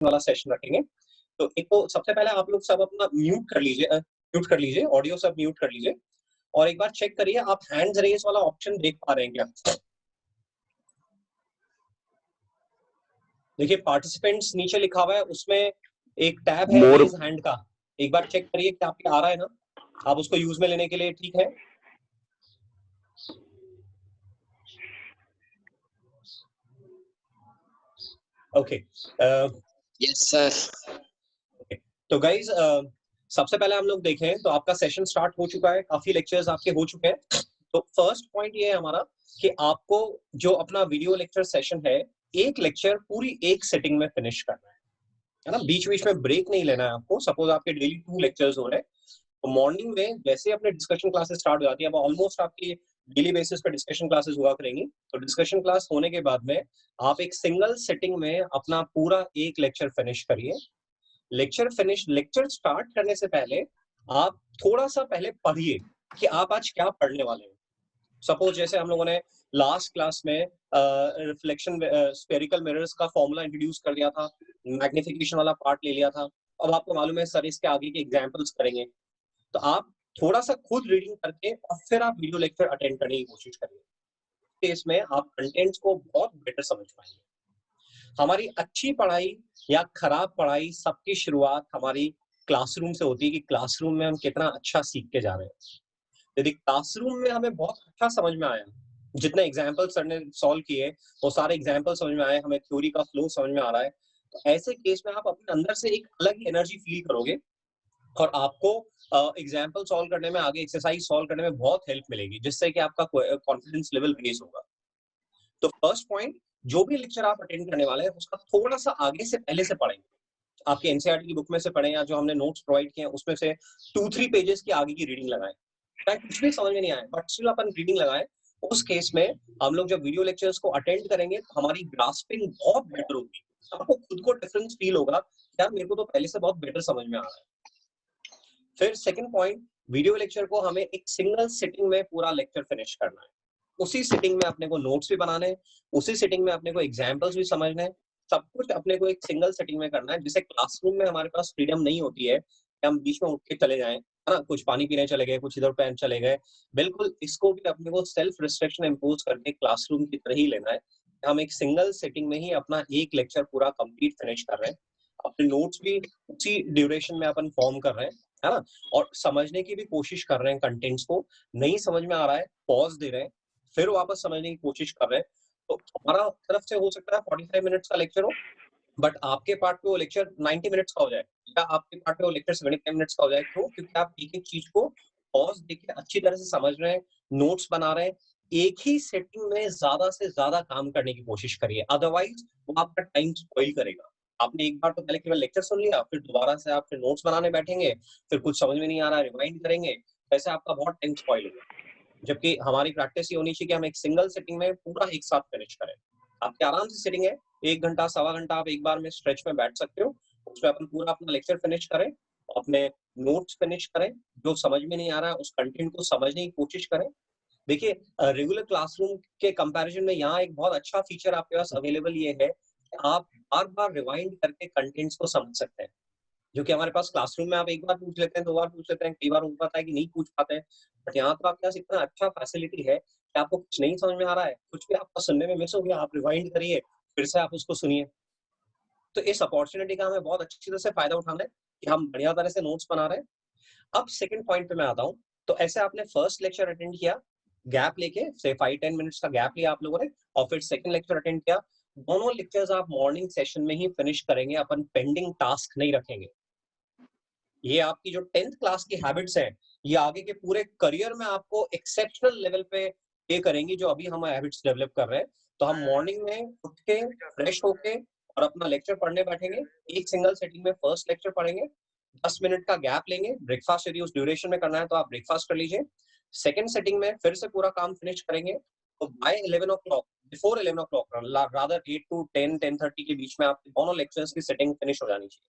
वाला सेशन रखेंगे। तो एक तो सबसे पहले आप लोग सब अपना म्यूट कर लीजिए, ऑडियो सब म्यूट कर लीजिए और एक बार चेक करिए आप हैंड्स रेज वाला ऑप्शन देख पा रहे हैं क्या? देखिए पार्टिसिपेंट्स नीचे लिखा हुआ है, उसमें एक टैब है रेज हैंड का, एक बार चेक करिए कि आपके आ रहा है ना, आप उसको यूज में लेने के लिए ठीक है। Okay yes sir. तो गाइज सबसे पहले हम लोग देखें तो आपका सेशन स्टार्ट हो चुका है, काफी लेक्चर्स आपके हो चुके हैं। तो फर्स्ट पॉइंट ये है हमारा कि आपको जो अपना वीडियो लेक्चर सेशन है, एक लेक्चर पूरी एक सेटिंग में फिनिश करना है ना, बीच बीच में ब्रेक नहीं लेना है आपको। सपोज आपके डेली 2 लेक्चर्स हो रहे हैं, तो मॉर्निंग में जैसे अपने डिस्कशन क्लासेस स्टार्ट हो जाती है, अब ऑलमोस्ट आपकी डेली बेसिस पे डिस्कशन क्लासेस हुआ करेंगी, तो डिस्कशन क्लास होने के बाद में आप एक सिंगल सिटिंग में अपना पूरा एक लेक्चर फिनिश करिए। लेक्चर स्टार्ट करने से पहले आप थोड़ा सा पहले पढ़िए कि आप आज क्या पढ़ने वाले हैं। सपोज जैसे हम लोगों ने लास्ट क्लास में रिफ्लेक्शन स्फेरिकल मिरर्स का फॉर्मूला इंट्रोड्यूस कर दिया था, मैग्निफिकेशन वाला पार्ट ले लिया था। अब आपको मालूम है सर इसके आगे के एग्जांपल्स करेंगे, तो आप थोड़ा सा खुद रीडिंग करके और फिर आप वीडियो लेक्चर अटेंड करने की कोशिश करिए। इसमें आप कंटेंट्स को बहुत बेटर समझ पाएंगे। हमारी अच्छी पढ़ाई या खराब पढ़ाई सबकी शुरुआत हमारी क्लासरूम से होती है कि क्लासरूम में हम कितना अच्छा सीख के जा रहे हैं। यदि क्लासरूम में हमें बहुत अच्छा समझ में आया, जितने एग्जाम्पल सर ने सॉल्व किए वो सारे एग्जाम्पल समझ में आए, हमें थ्योरी का फ्लो समझ में आ रहा है, तो ऐसे केस में आप अपने अंदर से एक अलग ही एनर्जी फील करोगे और आपको एग्जाम्पल सॉल्व करने में, आगे एक्सरसाइज सॉल्व करने में बहुत हेल्प मिलेगी, जिससे कि आपका कॉन्फिडेंस लेवल रेज होगा। तो फर्स्ट पॉइंट, जो भी लेक्चर आप अटेंड करने वाले हैं उसका थोड़ा सा आगे से पहले से पढ़ेंगे। आपके एनसीईआरटी की बुक में से पढ़ें या जो हमने नोट्स प्रोवाइड किए हैं उसमें से 2-3 पेजेस की आगे की रीडिंग लगाएं। चाहे कुछ भी समझ में नहीं आए बट स्टिल अपन रीडिंग लगाएं। उस केस में हम लोग जब वीडियो लेक्चर्स को अटेंड करेंगे तो हमारी ग्रास्पिंग बहुत बेटर होगी। आपको खुद को डिफरेंस फील होगा, यार मेरे को तो पहले से बहुत बेटर समझ में आ रहा है। फिर सेकंड पॉइंट, वीडियो लेक्चर को हमें एक सिंगल सिटिंग में पूरा लेक्चर फिनिश करना है। उसी सिटिंग में अपने को नोट्स भी बनाने हैं, उसी सिटिंग में अपने को एग्जाम्पल्स भी समझने हैं, सब कुछ अपने को एक सिंगल सिटिंग में करना है। जिसे क्लासरूम में हमारे पास फ्रीडम नहीं होती है कि हम बीच में उठ के चले जाएं, है ना, कुछ पानी पीने चले गए, कुछ इधर पैन चले गए। बिल्कुल इसको भी अपने को सेल्फ रिस्ट्रिक्शन इम्पोज करके क्लासरूम की तरह ही लेना है। हम एक सिंगल सिटिंग में ही अपना एक लेक्चर पूरा कंप्लीट फिनिश कर रहे हैं, अपने नोट्स भी उसी ड्यूरेशन में अपन फॉर्म कर रहे हैं, है ना, और समझने की भी कोशिश कर रहे हैं कंटेंट्स को। नहीं समझ में आ रहा है पॉज दे रहे हैं, फिर वापस समझने की कोशिश कर रहे हैं। तो हमारा तरफ से हो सकता है 45 मिनट्स का लेक्चर हो, बट आपके पार्ट पे वो लेक्चर 90 मिनट्स का हो जाए, या आपके पार्ट पे वो लेक्चर 75 मिनट्स का हो जाए। क्यों? क्योंकि आप एक एक चीज को पॉज देके अच्छी तरह से समझ रहे हैं, नोट्स बना रहे हैं। एक ही सेटिंग में ज्यादा से ज्यादा काम करने की कोशिश करिए, अदरवाइज वो आपका टाइम स्पॉइल करेगा। आपने एक बार तो पहले केवल लेक्चर सुन लिया, फिर दोबारा से आप फिर नोट्स बनाने बैठेंगे, फिर कुछ समझ में नहीं आ रहा है रिवाइंड करेंगे, वैसे आपका बहुत टाइम स्पॉइल होगा। जबकि हमारी प्रैक्टिस ये होनी चाहिए कि हम एक सिंगल सिटिंग में पूरा एक साथ फिनिश करें। आपके आराम से सिटिंग है, 1 घंटा सवा घंटा आप एक बार में स्ट्रेच में बैठ सकते हो, उसमें अपन पूरा अपना लेक्चर फिनिश करें, अपने नोट्स फिनिश करें, जो समझ में नहीं आ रहा है उस कंटेंट को समझने की कोशिश करें। देखिए रेगुलर क्लासरूम के कंपैरिजन में यहाँ एक बहुत अच्छा फीचर आपके पास अवेलेबल ये है कि आप बार बार रिवाइंड करके कंटेंट्स को समझ सकते हैं, जो कि हमारे पास क्लासरूम में आप एक बार पूछ लेते हैं, 2 बार पूछ लेते हैं, कई बार हो पाता है कि नहीं पूछ पाते हैं। बट यहाँ तो आपके पास इतना अच्छा फैसिलिटी है कि आपको कुछ नहीं समझ में आ रहा है, कुछ भी आपको सुनने में मिस हो गया, आप रिवाइंड करिए, फिर से आप उसको सुनिए। तो इस अपॉर्चुनिटी का हमें बहुत अच्छी तरह से फायदा उठाना है कि हम बढ़िया तरह से नोट्स बना रहे हैं। अब सेकंड पॉइंट पे मैं आता हूँ। तो ऐसे आपने फर्स्ट लेक्चर अटेंड किया, गैप लेके से 5-10 मिनट्स का गैप लिया आप लोगों ने, और फिर सेकंड लेक्चर अटेंड किया। दोनों लेक्चर्स आप मॉर्निंग सेशन में ही फिनिश करेंगे, अपन पेंडिंग टास्क नहीं रखेंगे। ये आपकी जो 10th क्लास की हैबिट्स हैं, ये आगे के पूरे करियर में आपको एक्सेप्शनल लेवल पे पे करेंगी, जो अभी हम हैबिट्स डेवलप कर रहे हैं। तो हम मॉर्निंग में उठ के फ्रेश होके और अपना लेक्चर पढ़ने बैठेंगे, एक सिंगल सेटिंग में फर्स्ट लेक्चर पढ़ेंगे, 10 मिनट का गैप लेंगे, ब्रेकफास्ट यदि उस ड्यूरेशन में करना है तो आप ब्रेकफास्ट कर लीजिए। सेकंड सेटिंग में फिर से पूरा काम फिनिश करेंगे। तो bye 11 o'clock, before 11 o'clock rather 8 to 10-10:30 के बीच में आपके दोनों लेक्चर्स की सेटिंग फिनिश हो जानी चाहिए।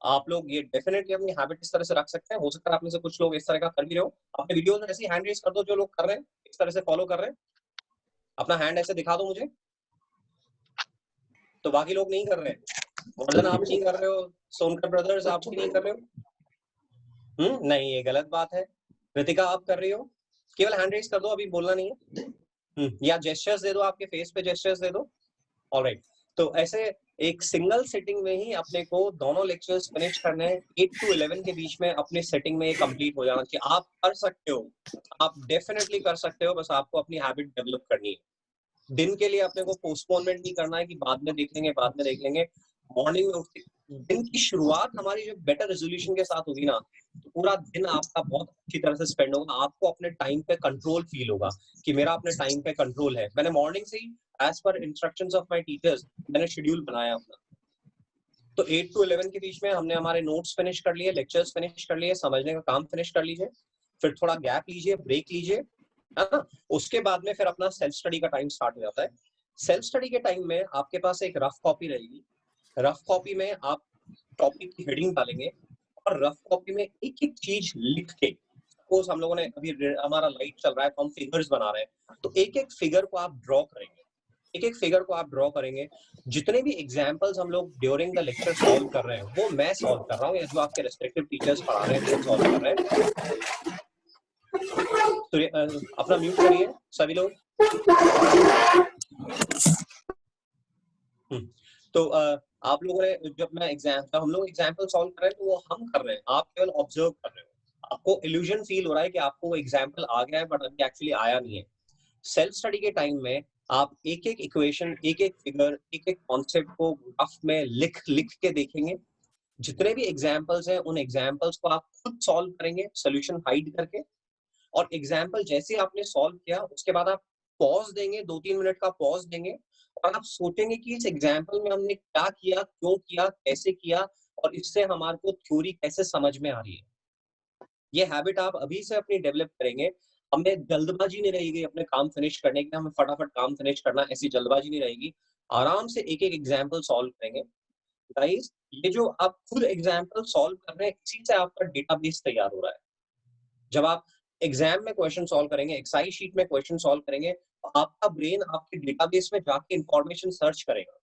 आप लोग ये डेफिनेटली अपनी हैबिट इस तरह से रख सकते हैं। हो सकता है आप में से कुछ लोग इस तरह का कर भी रहे हो। अपने वीडियोस में ऐसी हैंड रेज कर दो, जो लोग कर रहे हैं इस तरह से फॉलो कर रहे हैं, अपना हैंड ऐसे दिखा दो मुझे। तो बाकी लोग नहीं कर रहे हैं। वर्धन आप नहीं कर रहे हो, सोनकर ब्रदर्स आप भी नहीं कर रहे हो। नहीं, ये गलत बात है। कृतिका आप कर रही हो, केवल हैंड रेज कर दो, अभी बोलना नहीं है। या जेस्चर्स दे दो, आपके फेस पे जेस्चर्स दे दो। ऑलराइट, तो ऐसे एक सिंगल सेटिंग में ही अपने को दोनों लेक्चर्स फिनिश करने हैं। 8 to 11 के बीच में अपनी सेटिंग में ये कंप्लीट हो जाना चाहिए। आप कर सकते हो, आप डेफिनेटली कर सकते हो, बस आपको अपनी हैबिट डेवलप करनी है। दिन के लिए अपने को पोस्टपोनमेंट नहीं करना है कि बाद में देख लेंगे, बाद में देख लेंगे। मॉर्निंग में उठते दिन की शुरुआत हमारी जो बेटर रेजोल्यूशन के साथ होगी ना, तो पूरा दिन आपका बहुत अच्छी तरह से स्पेंड होगा। आपको अपने टाइम पे कंट्रोल फील होगा कि मेरा अपने टाइम पे कंट्रोल है। मैंने मॉर्निंग से ही एज पर इंस्ट्रक्शंस ऑफ माय टीचर्स मैंने शेड्यूल बनाया अपना। तो 8 to 11 के बीच में हमने हमारे नोट्स फिनिश कर लिए, लेक्चर्स फिनिश कर लिए, समझने का काम फिनिश कर लीजिए, फिर थोड़ा गैप लीजिए, ब्रेक लीजिए, है ना। उसके बाद में फिर अपना सेल्फ स्टडी का टाइम स्टार्ट हो जाता है। सेल्फ स्टडी के टाइम में आपके पास एक रफ कॉपी रहेगी। रफ कॉपी में आप टॉपिक की हेडिंग डालेंगे और रफ कॉपी में एक एक चीज लिख के, सपोज हम लोगों ने अभी हमारा लाइट चल रहा है तो हम फिगर्स बना रहे हैं, तो एक एक फिगर को आप ड्रॉ करेंगे, एक एक फिगर को आप ड्रॉ करेंगे। जितने भी एग्जांपल्स हम लोग ड्यूरिंग द लेक्चर सॉल्व कर रहे हैं वो मैं सॉल्व कर रहा हूँ या जो आपके रेस्पेक्टिव टीचर्स पढ़ा रहे हैं वो सॉल्व कर रहे हैं। तो अपना म्यूट करिए सभी लोग। तो आप लोगों ने जब हम लोग एग्जाम्पल सॉल्व कर रहे हैं तो वो हम कर रहे हैं, आप केवल ऑब्जर्व कर रहे हो। आपको इल्यूजन फील हो रहा है कि आपको वो एग्जाम्पल आ गया है बट अभी एक्चुअली आया नहीं है। सेल्फ स्टडी के टाइम में आप एक एक इक्वेशन, एक एक फिगर, एक एक कॉन्सेप्ट को ग्राफ में लिख लिख के देखेंगे। जितने भी एग्जाम्पल्स हैं उन एग्जाम्पल्स को आप खुद सॉल्व करेंगे सोल्यूशन हाइड करके। और एग्जाम्पल जैसे आपने सॉल्व किया उसके बाद आप पॉज देंगे, 2-3 मिनट का पॉज देंगे और आप सोचेंगे कि इस एग्जाम्पल में हमने क्या किया, क्यों किया, कैसे किया और इससे हमारे को थ्योरी कैसे समझ में आ रही है। ये हैबिट आप अभी से अपनी डेवलप करेंगे। हमें जल्दबाजी नहीं रहेगी अपने काम फिनिश करने की, हमें फटाफट काम फिनिश करना, ऐसी जल्दबाजी नहीं रहेगी। आराम से एक एक एग्जाम्पल सॉल्व करेंगे। गाइस, ये जो आप खुद एग्जाम्पल सॉल्व कर रहे हैं इसी से आपका डेटाबेस तैयार हो रहा है। जब आप एग्जाम में क्वेश्चन सॉल्व करेंगे, एक्सरसाइज शीट में क्वेश्चन सॉल्व करेंगे, तो आपका ब्रेन आपके डेटाबेस में जाके इंफॉर्मेशन सर्च करेगा।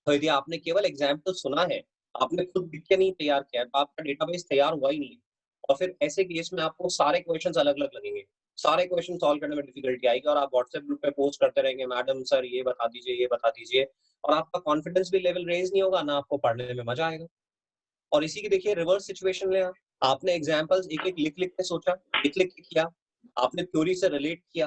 तो यदि आपने केवल एग्जाम्पल सुना है, आपने खुद लिख के नहीं तैयार किया, तो आपका डेटाबेस तैयार हुआ ही नहीं है। और फिर ऐसे केस में आपको सारे क्वेश्चंस अलग-अलग लगेंगे। सारे क्वेश्चन सॉल्व करने में डिफिकल्टी आएगी और आप व्हाट्सएप ग्रुप पे पोस्ट करते रहेंगे, मैडम सर ये बता दीजिए, ये बता दीजिए, और आपका कॉन्फिडेंस भी लेवल रेज नहीं होगा, ना आपको पढ़ने में मजा आएगा। और इसी की देखिए रिवर्स सिचुएशन ले आप। आपने एग्जांपल्स एक-एक लिख-लिख के सोचा, लिख-लिख के किया, आपने थ्योरी से रिलेट किया,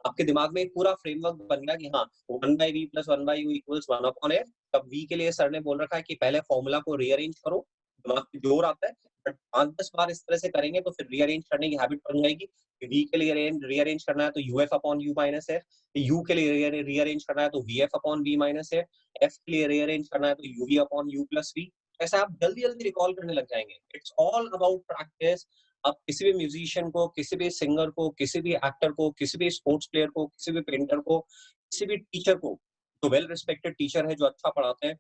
आपके दिमाग में एक पूरा फ्रेमवर्क बन गया कि हाँ 1/v + 1/u = 1/f। तब v के लिए सर ने बोल रखा है कि पहले फॉर्मूला को रीअरेंज करो, दिमाग में जोर आता है, बट 5-10 बार इस तरह से करेंगे तो फिर रीअरेंज करने की हैबिट बन जाएगी। v के लिए रीअरेंज करना है तो uf/u - f, u के लिए रीअरेंज करना है तो vf/v - f, f के लिए रीअरेंज करना है तो uv/u + v। ऐसा आप जल्दी जल्दी रिकॉल करने लग जाएंगे। It's all about practice. आप किसी भी म्यूजिशियन को, किसी भी सिंगर को, किसी भी एक्टर को, किसी भी स्पोर्ट्स प्लेयर को, किसी भी पेंटर को, किसी भी टीचर को, जो वेल रिस्पेक्टेड टीचर है, जो अच्छा पढ़ाते हैं,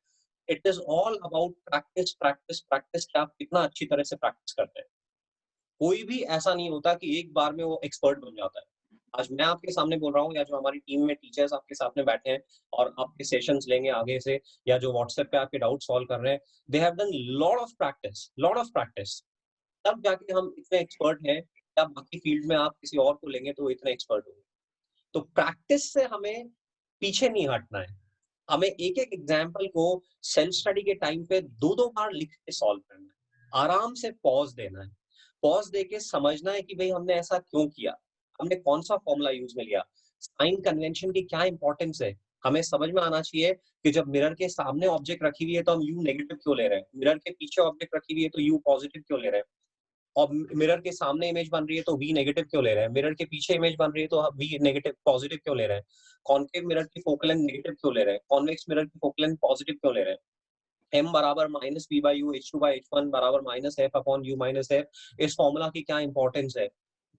it is all about practice practice practice कि आप कितना अच्छी तरह से प्रैक्टिस करते हैं। कोई भी ऐसा नहीं होता कि एक बार में वो एक्सपर्ट बन जाता है। आज मैं आपके सामने बोल रहा हूँ या जो हमारी टीम में टीचर्स आपके सामने बैठे हैं और आपके सेशंस लेंगे आगे से, या जो व्हाट्सएप पे आपके डाउट सॉल्व कर रहे हैं, they have done lot of practice, तब जाके हम इतने एक्सपर्ट हैं। या बाकी फील्ड में आप किसी और को लेंगे तो इतने एक्सपर्ट होंगे। तो प्रैक्टिस से हमें पीछे नहीं हटना है। हमें एक एक एग्जाम्पल को सेल्फ स्टडी के टाइम पे 2-2 बार लिख के सॉल्व करना है। आराम से पॉज देना है, पॉज देके समझना है कि भाई हमने ऐसा क्यों किया, हमने कौन सा फॉर्मूला यूज में लिया, साइन कन्वेंशन की क्या इंपॉर्टेंस है। हमें समझ में आना चाहिए कि जब मिरर के सामने ऑब्जेक्ट रखी हुई है तो हम यू नेगेटिव क्यों ले रहे हैं, मिरर के पीछे ऑब्जेक्ट रखी हुई है तो यू पॉजिटिव क्यों ले रहे हैं, और मिरर के सामने इमेज बन रही है तो वी नेगेटिव क्यों ले रहे हैं, मिरर के पीछे इमेज बन रही है तो वी नेगेटिव पॉजिटिव क्यों ले रहे हैं, कॉन्केव मिरर की फोकल लेंथ नेगेटिव क्यों ले रहे हैं, कॉन्वेक्स मिरर की फोकल लेंथ पॉजिटिव क्यों ले रहे हैं। m बराबर -v/u h2/h1 बराबर -f/u - f। इस फॉर्मूला की क्या इंपॉर्टेंस है।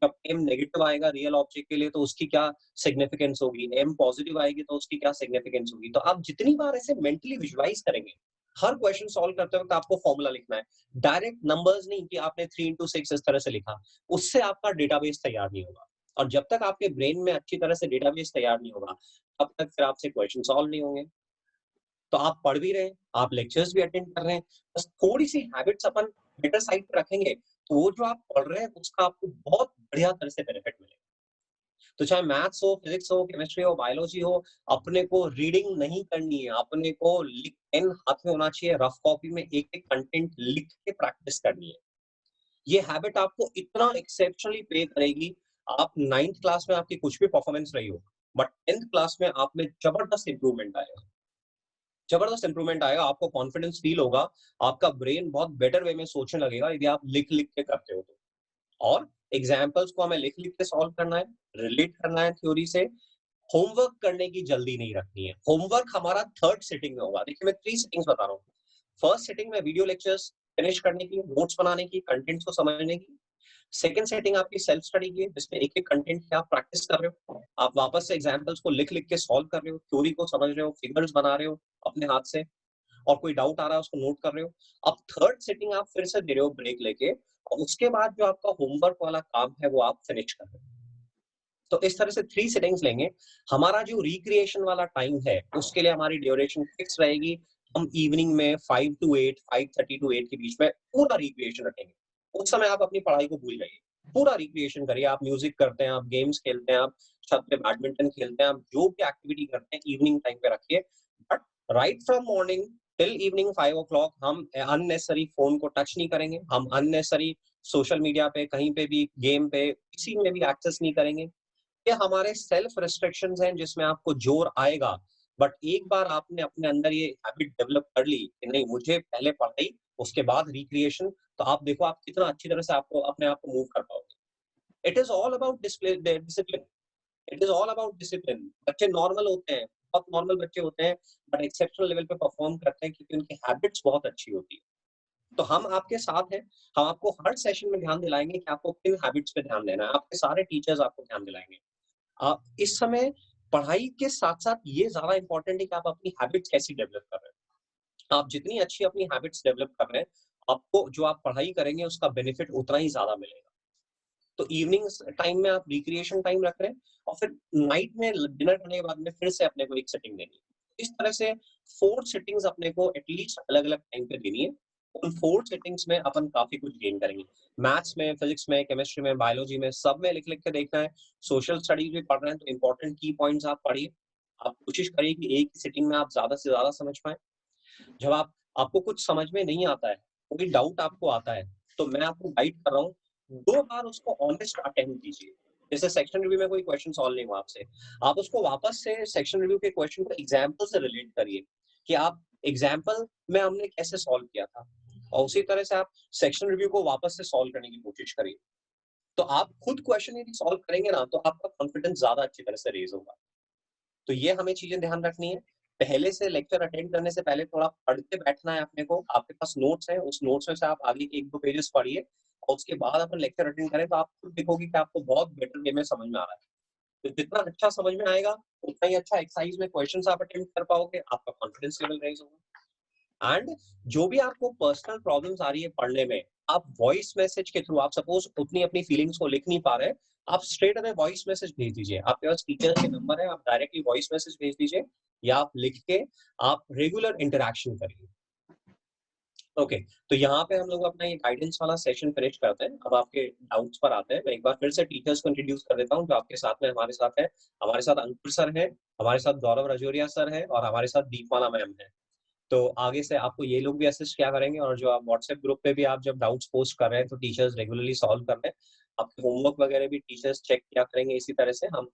जब m नेगेटिव आएगा रियल ऑब्जेक्ट के लिए तो उसकी क्या सिग्निफिकेंस होगी, m पॉजिटिव आएगी तो उसकी क्या सिग्निफिकेंस होगी। तो आप जितनी बार ऐसे मेंटली विजुअलाइज करेंगे, हर क्वेश्चन सॉल्व करते वक्त आपको फॉर्मूला लिखना है। डायरेक्ट नंबर्स नहीं कि आपने 3 × 6 इस तरह से लिखा, उससे आपका डेटाबेस तैयार नहीं होगा। और जब तक आपके ब्रेन में अच्छी तरह से डेटाबेस तैयार नहीं होगा, तब तक फिर आपसे क्वेश्चन सॉल्व नहीं होंगे। तो आप पढ़ भी रहे हैं, आप लेक्चर्स भी अटेंड कर रहे हैं, बस थोड़ी सी हैबिट्स अपन बेटर साइड पे रखेंगे तो वो जो आप पढ़ रहे हैं उसका आपको बहुत बढ़िया तरह से बेनिफिट मिलेगा। तो चाहे मैथ्स हो, फिजिक्स हो, केमिस्ट्री हो, बायोलॉजी हो, अपने को रीडिंग नहीं करनी है, अपने को लिख पेन हाथ में होना चाहिए, रफ कॉपी में एक-एक कंटेंट लिख के प्रैक्टिस करनी है। ये हैबिट आपको इतना एक्सेप्शनली पे करेगी, आप 9th क्लास में आपकी कुछ भी परफॉर्मेंस रही हो, बट 10th क्लास में आप में जबरदस्त इंप्रूवमेंट आएगा। जबरदस्त इंप्रूवमेंट आएगा, आपको कॉन्फिडेंस फील होगा, आपका ब्रेन बहुत बेटर वे में सोचने लगेगा यदि आप लिख-लिख के करते हो तो। और एग्जाम्पल्स को हमें लिख-लिख के सॉल्व करना है, रिलेट करना है थ्योरी से, होमवर्क करने की जल्दी नहीं रखनी है। होमवर्क हमारा 3rd सिटिंग में होगा। देखिए मैं 3 सिटिंग्स बता रहा हूँ। फर्स्ट सिटिंग में वीडियो लेक्चर्स फिनिश करने की, नोट्स बनाने की, कंटेंट्स को समझने की। सेकंड सेटिंग आपकी सेल्फ स्टडी की है, जिसमें एक-एक कंटेंट की आप प्रैक्टिस कर रहे हो। आप वापस से एग्जांपल्स को लिख-लिख के सॉल्व कर रहे हो, थ्योरी को समझ रहे हो, फिगर्स बना रहे हो अपने हाथ से और कोई डाउट आ रहा है उसको नोट कर रहे हो। अब थर्ड सिटिंग आप फिर से दे रहे हो ब्रेक लेके और उसके बाद जो आपका होमवर्क वाला काम है वो आप फिनिश कर रहे हो। तो इस तरह से 3 सिटिंग्स लेंगे। हमारा जो रिक्रिएशन वाला टाइम है, उसके लिए हमारी ड्यूरेशन फिक्स रहेगी। हम इवनिंग में 5 टू 8, 5:30 टू 8 के बीच में पूरा रिक्रिएशन रखेंगे। उस समय आप अपनी पढ़ाई को भूल जाइए। पूरा रिक्रिएशन करिए, आप म्यूजिक करते हैं, आप गेम्स खेलते हैं, आप छत पे बैडमिंटन खेलते हैं, आप जो भी एक्टिविटी करते हैं इवनिंग टाइम पे रखिए। But right from morning till evening 5 o'clock हम अननेसेसरी फ़ोन को टच नहीं करेंगे। हम अननेसेसरी सोशल मीडिया पे, कहीं पे भी, गेम पे, किसी में भी एक्सेस नहीं करेंगे। ये हमारे सेल्फ रिस्ट्रिक्शंस हैं जिसमें आपको जोर आएगा, बट एक बार आपने अपने अंदर ये हैबिट डेवलप कर ली कि नहीं मुझे पहले पढ़ाई उसके बाद रिक्रिएशन, तो आप देखो आप कितना अच्छी तरह से आपको अपने आप को मूव कर पाओगे। It is all about discipline. It is all about discipline. बच्चे नॉर्मल होते हैं, बहुत नॉर्मल बच्चे होते हैं, बट एक्सेप्शनल लेवल पे परफॉर्म करते हैं क्योंकि उनकी हैबिट्स बहुत अच्छी होती है। तो हम आपके साथ हैं, हम आपको हर सेशन में ध्यान दिलाएंगे कि आपको किन हैबिट्स पे ध्यान देना है। आपके सारे टीचर्स आपको ध्यान दिलाएंगे। इस समय पढ़ाई के साथ-साथ ये ज़्यादा इम्पोर्टेंट है कि आप अपनी हैबिट्स कैसी डेवलप कर रहे हैं। आप जितनी अच्छी अपनी हैबिट्स डेवलप कर रहे हैं, आपको जो आप पढ़ाई करेंगे उसका बेनिफिट उतना ही ज़्यादा मिलेगा। तो इवनिंग्स टाइम में आप रिक्रिएशन टाइम रख रहे हैं और फिर नाइट में डिनर करने के बाद में फिर से अपने को एक सेटिंग देनी है। इस तरह से 4 सेटिंग्स अपने को एटलीस्ट अलग-अलग टाइम पे देनी है। उन 4 सेटिंग्स में अपन काफ़ी कुछ गेन करेंगे। मैथ्स में, फिजिक्स में, केमिस्ट्री में, बायोलॉजी में सब में लिख-लिख के देखना है। सोशल स्टडीज भी पढ़ रहे हैं तो इम्पोर्टेंट की पॉइंट्स आप पढ़िए। आप कोशिश करिए कि एक ही सिटिंग में आप ज़्यादा से ज़्यादा समझ पाएँ। जब आपको कुछ समझ में नहीं आता है, कोई डाउट आपको आता है, तो मैं आपको गाइड कर रहा हूँ, 2 बार उसको ऑनेस्ट अटेम्प्ट कीजिए। जैसे सेक्शन रिव्यू में कोई क्वेश्चन सॉल्व नहीं हुआ आपसे, आप उसको वापस से सेक्शन रिव्यू के क्वेश्चन को एग्जाम्पल से रिलेट करिए कि आप एग्जाम्पल में हमने कैसे सॉल्व किया था और उसी तरह से आप सेक्शन रिव्यू को वापस से सॉल्व करने की कोशिश करिए। तो आप खुद क्वेश्चन यदि सॉल्व करेंगे ना, तो आपका कॉन्फिडेंस ज़्यादा अच्छी तरह से रेज़ होगा। तो ये हमें चीजें ध्यान रखनी है। पहले से लेक्चर अटेंड करने से पहले थोड़ा पढ़ के बैठना है अपने को। आपके पास नोट्स हैं, उस नोट्स में से आप आगे के 1-2 पेजेस पढ़िए और उसके बाद अपन लेक्चर अटेंड करें तो आप खुद देखोगे कि आपको बहुत बेटर वे में समझ में आ रहा है। तो जितना अच्छा समझ में आएगा, उतना ही अच्छा एक्सरसाइज में क्वेश्चंस आप अटेम्प्ट कर पाओगे, आपका कॉन्फिडेंस लेवल रेज़ होगा। एंड जो भी आपको पर्सनल प्रॉब्लम्स आ रही है पढ़ने में, आप वॉइस मैसेज के थ्रू, आप सपोज उतनी अपनी फीलिंग्स को लिख नहीं पा रहे, आप स्ट्रेट अवे वॉइस मैसेज भेज दीजिए। आपके पास टीचर के नंबर है, आप डायरेक्टली वॉइस मैसेज भेज दीजिए या आप लिख के आप रेगुलर इंटरैक्शन करिए। ओके, तो यहाँ पे हम लोग अपना ये गाइडेंस वाला सेशन फिनिश करते हैं। अब आपके डाउट्स पर आते हैं। मैं एक बार फिर से टीचर्स को इंट्रोड्यूस कर देता हूँ जो आपके साथ में हमारे साथ है। हमारे साथ अंकुर सर हैं, हमारे साथ गौरव रजौरिया सर हैं और हमारे साथ दीपमाला मैम हैं। तो आगे से आपको ये लोग भी असिस्ट किया करेंगे और जो आप व्हाट्सएप ग्रुप पे भी आप जब डाउट्स पोस्ट कर रहे हैं तो टीचर्स रेगुलरली सॉल्व कर रहे हैं। आपके होमवर्क वगैरह भी टीचर्स चेक किया करेंगे। इसी तरह से हम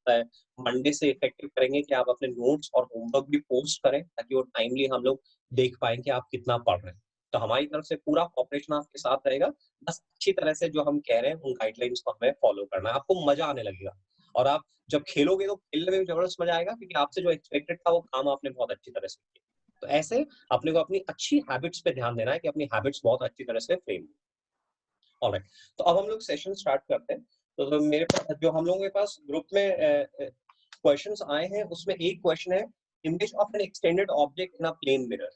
मंडे से इफेक्टिव करेंगे कि आप अपने नोट्स और होमवर्क भी पोस्ट करें ताकि वो टाइमली हम लोग देख पाएँ कि आप कितना पढ़ रहे हैं। तो हमारी तरफ से पूरा कोऑपरेशन आपके साथ रहेगा। बस अच्छी तरह से जो हम कह रहे हैं उन गाइडलाइंस को हमें फॉलो करना है। आपको मजा आने लगेगा और आप जब खेलोगे तो खेलने में भी जबरदस्त मजा आएगा क्योंकि आपसे जो एक्सपेक्टेड था वो काम आपने बहुत अच्छी तरह से किया। तो ऐसे अपने को अपनी अच्छी हैबिट्स पे ध्यान देना है कि अपनी हैबिट्स बहुत अच्छी तरह से फ्रेम। ऑलराइट, तो अब हम लोग सेशन स्टार्ट करते हैं। तो मेरे पास जो हम लोगों के पास ग्रुप में क्वेश्चंस आए हैं उसमें एक क्वेश्चन है, image of an extended object in a plane mirror.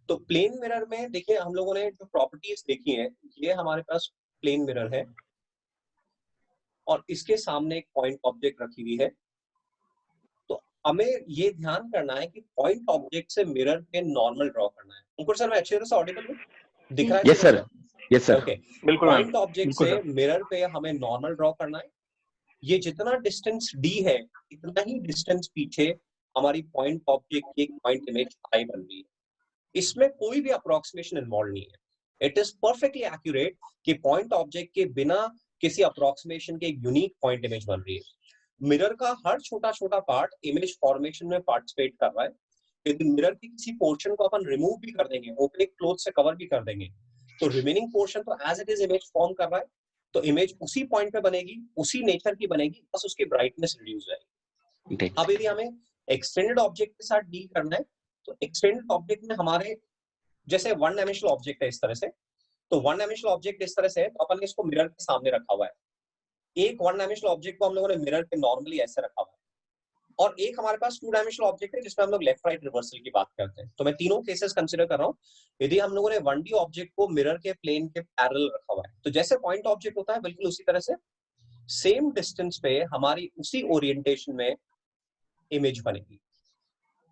तो प्लेन मिरर में देखिए हम लोगों ने जो प्रॉपर्टीज देखी हैं, ये हमारे पास प्लेन मिरर है और इसके सामने एक पॉइंट ऑब्जेक्ट रखी हुई है। तो हमें ये ध्यान करना है कि पॉइंट ऑब्जेक्ट से मिरर पे नॉर्मल ड्रॉ करना है। अंकुर सर, मैं अच्छी तरह से ऑडिबल हूँ? दिख रहा है yes sir, yes sir. Okay. बिल्कुल पॉइंट ऑब्जेक्ट बिल्कुल से सर। मिरर पे हमें नॉर्मल ड्रॉ करना है। ये जितना डिस्टेंस d है इतना ही डिस्टेंस पीछे हमारी पॉइंट ऑब्जेक्ट की एक पॉइंट इमेज I बन रही है। इसमें कोई भी अप्रोक्सीमेशन इन्वॉल्व नहीं है। इट इज परफेक्टली एक्यूरेट कि पॉइंट ऑब्जेक्ट के बिना किसी अप्रोक्सीमेशन के एक यूनिक पॉइंट इमेज बन रही है। मिरर का हर छोटा छोटा पार्ट इमेज फॉर्मेशन में पार्टिसिपेट कर रहा है। यदि मिरर के किसी पोर्शन को अपन रिमूव भी कर देंगे, ओपेक क्लोथ से कवर भी कर देंगे, तो रिमेनिंग पोर्शन तो as it is image form कर रहा है। तो इमेज उसी पॉइंट पे बनेगी, उसी नेचर की बनेगी, बस उसकी ब्राइटनेस रिड्यूस हो जाएगी। अब यदि हमें एक्सटेंडेड ऑब्जेक्ट के साथ डील करना है, तो एक्सटेंडेड ऑब्जेक्ट में हमारे जैसे वन डायमेंशनल ऑब्जेक्ट है इस तरह से, तो वन डायमेंशनल ऑब्जेक्ट इस तरह से है, तो अपन ने इसको मिरर के सामने रखा हुआ है। एक वन डायमेंशनल ऑब्जेक्ट को हम लोगों ने मिरर पे नॉर्मली ऐसे रखा हुआ है, और एक हमारे पास टू डायमेंशनल ऑब्जेक्ट है जिसमें हम लोग लेफ्ट राइट रिवर्सल की बात करते हैं। तो मैं तीनों केसेस कंसीडर कर रहा हूँ। यदि हम लोगों ने 1D ऑब्जेक्ट को मिरर के प्लेन के पैरेलल रखा हुआ है, तो जैसे पॉइंट ऑब्जेक्ट होता है बिल्कुल उसी तरह से सेम डिस्टेंस पे हमारी उसी ओरिएंटेशन में इमेज बनेगी।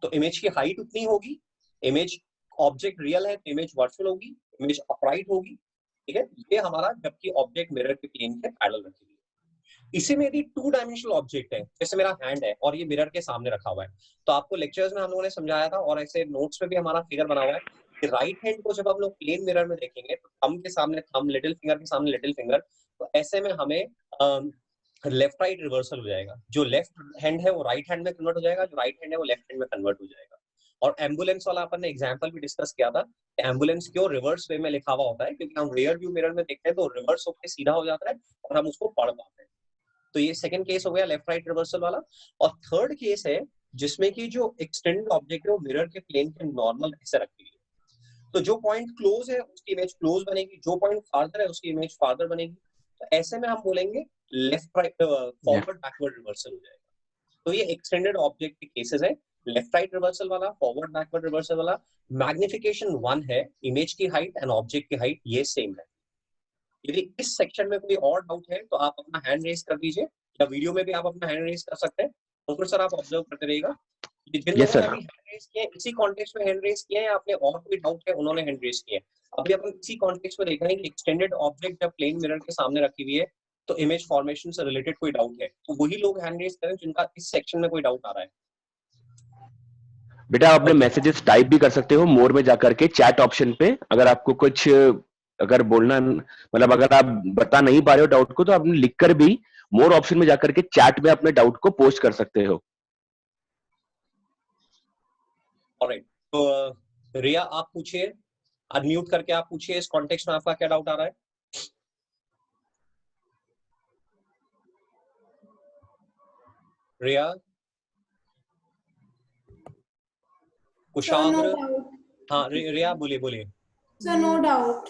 तो इमेज की हाइट उतनी होगी, इमेज ऑब्जेक्ट रियल है तो इमेज वर्चुअल होगी, इमेज अपराइट होगी, ठीक है। ये हमारा जबकि ऑब्जेक्ट मिरर के प्लेन के पैरेलल रखेगी। इसी में यदि टू डायमेंशनल ऑब्जेक्ट है, जैसे मेरा हैंड है और ये मिरर के सामने रखा हुआ है, तो आपको लेक्चर्स में हम लोगों ने समझाया था और ऐसे नोट्स में भी हमारा फिगर बना हुआ है कि राइट हैंड को जब हम लोग प्लेन मिरर में देखेंगे तो थंब के सामने थंब, लिटिल फिंगर के सामने लिटिल फिंगर, तो ऐसे में हमें लेफ्ट राइट रिवर्सल हो जाएगा। जो लेफ्ट हैंड है वो राइट हैंड में कन्वर्ट हो जाएगा, जो राइट हैंड है वो लेफ्ट हैंड में कन्वर्ट हो जाएगा। और एम्बुलेंस वाला अपन ने एग्जांपल भी डिस्कस किया था, एम्बुलेंस क्यों रिवर्स वे में लिखा हुआ होता है, क्योंकि हम रियर व्यू मिरर में देखते हैं तो रिवर्स होकर सीधा हो जाता है और हम उसको पढ़ पाते हैं। तो ये सेकंड केस हो गया लेफ्ट राइट रिवर्सल वाला। और थर्ड केस है जिसमें कि जो एक्सटेंडेड ऑब्जेक्ट है वो मिरर के प्लेन के नॉर्मल ऐसे रखी हुई है। तो जो पॉइंट क्लोज है उसकी इमेज क्लोज बनेगी, जो पॉइंट फार्दर है उसकी इमेज फार्दर बनेगी। तो ऐसे में हम बोलेंगे left right forward backward reversal हो जाएगा। तो ये एक्सटेंडेड ऑब्जेक्ट के केसेस है, लेफ्ट राइट रिवर्सल वाला, फॉरवर्ड बैकवर्ड रिवर्सल वाला। मैग्निफिकेशन 1 है, इमेज की हाइट एंड ऑब्जेक्ट की हाइट ये सेम है। यदि इस सेक्शन में कोई और डाउट है तो आप अपना हैंड रेज कर दीजिए, या वीडियो में भी आप अपना हैंड रेज कर सकते हैं। तो सर आप ऑब्जर्व करते रहिएगा। जिन लोगों ने अभी हैंड रेज किए इसी कॉन्टेक्स्ट में हैंड रेज किए हैं, आपने और कोई डाउट है उन्होंने हैंड रेज किए। अभी अपन इसी कॉन्टेक्स्ट में देख रहे हैं कि एक्सटेंडेड ऑब्जेक्ट जब प्लेन मिरर के सामने रखी हुई है तो इमेज फॉर्मेशन से रिलेटेड कोई डाउट है, तो वही लोग हैंड रेज करें जिनका इस सेक्शन में कोई डाउट आ रहा है। बेटा अपने मैसेजेस टाइप भी कर सकते हो मोर में जाकर के चैट ऑप्शन पे। अगर आपको कुछ अगर बोलना मतलब अगर आप बता नहीं पा रहे हो डाउट को, तो आपने लिखकर भी मोर ऑप्शन में जाकर के चैट में अपने डाउट को पोस्ट कर सकते हो। ऑलराइट, तो रिया आप पूछिए, अनम्यूट करके आप पूछिए इस कॉन्टेक्स्ट में आपका क्या डाउट आ रहा है। रिया, कुशाग्र, हाँ रिया बोलिए बोलिए। Sir no doubt.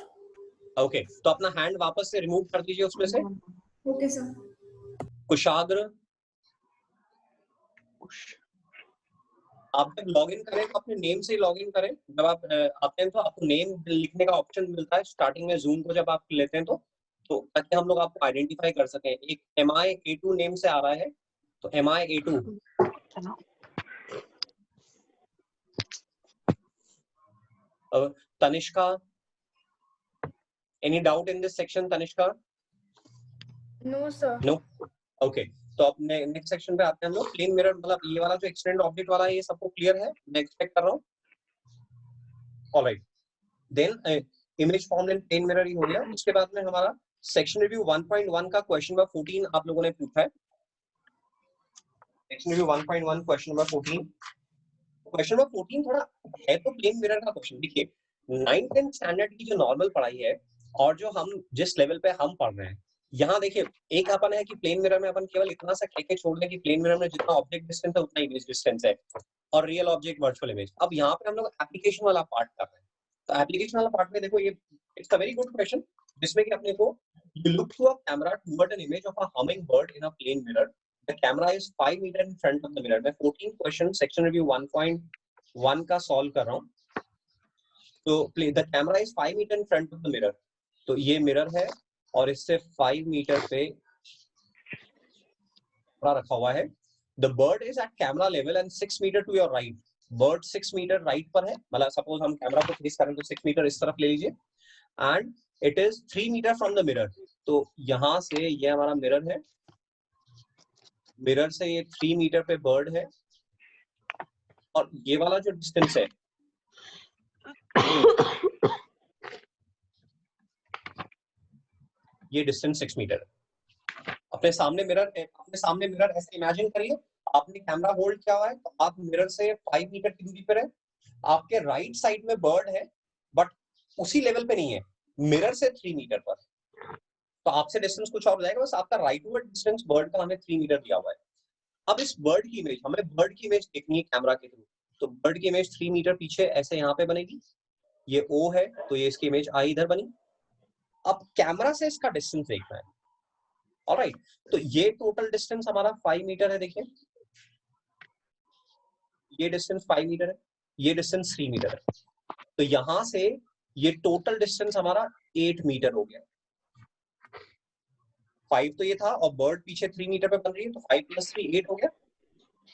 ओके, तो अपना हैंड वापस से रिमूव कर दीजिए उसमें से। Okay sir. कुशाग्र, आप जब लॉगिन करें तो अपने नेम से ही लॉगिन करें। जब आप आते हैं तो आपको नेम लिखने का ऑप्शन मिलता है स्टार्टिंग में जूम को जब आप लेते हैं तो ताकि हम लोग आपको आइडेंटिफाई कर सकें। एक MI-A2 नेम से आ रहा है, तो MI-A2। Tanishka, any doubt in this section Tanishka? No sir. No, okay. तो अपने नेक्स्ट सेक्शन पे आते हैं हम लोग। प्लेन मिरर मतलब ये वाला जो एक्सटेंडेड ऑब्जेक्ट वाला है ये सबको क्लियर है, मैं एक्सपेक्ट कर रहा हूँ। Alright, then image formed in plane mirror ही हो गया। उसके बाद में हमारा सेक्शन रिव्यू 1.1 का क्वेश्चन नंबर 14 आप लोगों ने पूछा है। Section review 1.1 question number 14। Question number 14 थोड़ा है तो प्लेन मिरर का क्वेश्चन। देखिए 9th 10th स्टैंडर्ड की जो नॉर्मल पढ़ाई है और जो हम जिस लेवल पे हम पढ़ रहे हैं, यहाँ देखिए एक अपन है कि प्लेन मिरर में अपन केवल इतना सा कह के छोड़ दें कि प्लेन मिरर में जितना ऑब्जेक्ट डिस्टेंस है उतना इमेज डिस्टेंस है, और रियल ऑब्जेक्ट वर्चुअल इमेज। अब यहाँ पे हम लोग एप्लीकेशन वाला पार्ट कर रहे हैं। तो एप्लीकेशन वाला पार्ट में देखो ये it's a very good question, जिसमें कि अपने को you look through a camera toward an image of a hummingbird in a plane mirror. The camera is 5 meter in front of the mirror. मैं 14 question section review 1.1 का solve कर रहा हूँ। तो the camera is 5 meter in front of the mirror. तो ये mirror है और इससे 5 मीटर पे कैमरा रखा हुआ है। The bird is at camera level and 6 metre to your right, bird 6 metre right पर है, मतलब सपोज हम कैमरा को फेस करें तो 6 मीटर इस तरफ ले लीजिए, and it is 3 metre from the mirror. तो यहां से ये हमारा मिरर है, मिरर से ये 3 मीटर पे बर्ड है, और ये वाला जो डिस्टेंस है ये डिस्टेंस 6 मीटर है। अपने सामने मिरर ऐसे इमेजिन करिए, आपने कैमरा होल्ड किया हुआ है, तो आप मिरर से 5 मीटर की दूरी पर है, आपके राइट साइड में बर्ड है, बट उसी लेवल पे नहीं है, मिरर से 3 मीटर पर। तो आपसे डिस्टेंस कुछ और हो जाएगा, बस आपका राइटवर्ड डिस्टेंस बर्ड का हमें 3 मीटर दिया हुआ है। अब इस बर्ड की इमेज, हमें बर्ड की इमेज देखनी है कैमरा के थ्रू, तो बर्ड की इमेज 3 मीटर पीछे ऐसे यहाँ पे बनेगी, ये O है, तो ये इसकी इमेज आई इधर बनी। अब कैमरा से इसका डिस्टेंस देखना है, ऑलराइट। तो ये टोटल डिस्टेंस हमारा 5 मीटर है, देखिए ये डिस्टेंस 5 मीटर है, ये डिस्टेंस 3 मीटर है, तो यहां से ये टोटल डिस्टेंस हमारा 8 मीटर हो गया। 5 तो ये था, और बर्ड पीछे 3 मीटर पे बन रही है, तो 5 + 3 8 हो गया,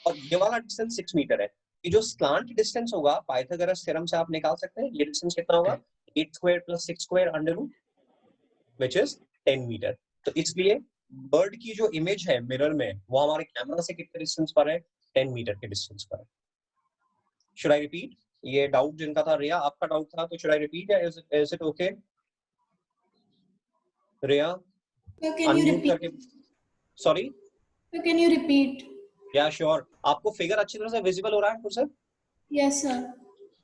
और ये वाला डिस्टेंस 6 मीटर है। ये जो स्लांट डिस्टेंस होगा पाइथागोरस थ्योरम से आप निकाल सकते हैं, ये डिस्टेंस कितना होगा, 8 square + 6 square under root which is 10 metre. तो इसलिए बर्ड की जो इमेज है मिरर में, वो हमारे कैमरा से कितने डिस्टेंस पर है, 10 मीटर के डिस्टेंस पर है। Should I repeat? ये डाउट जिनका था, रिया आपका डाउट था, तो शुड आई रिपीट या is it okay? Riya Can you repeat? Sorry, Can you repeat? या श्योर। आपको फिगर अच्छी तरह से विजिबल हो रहा है सर? Yes, sir.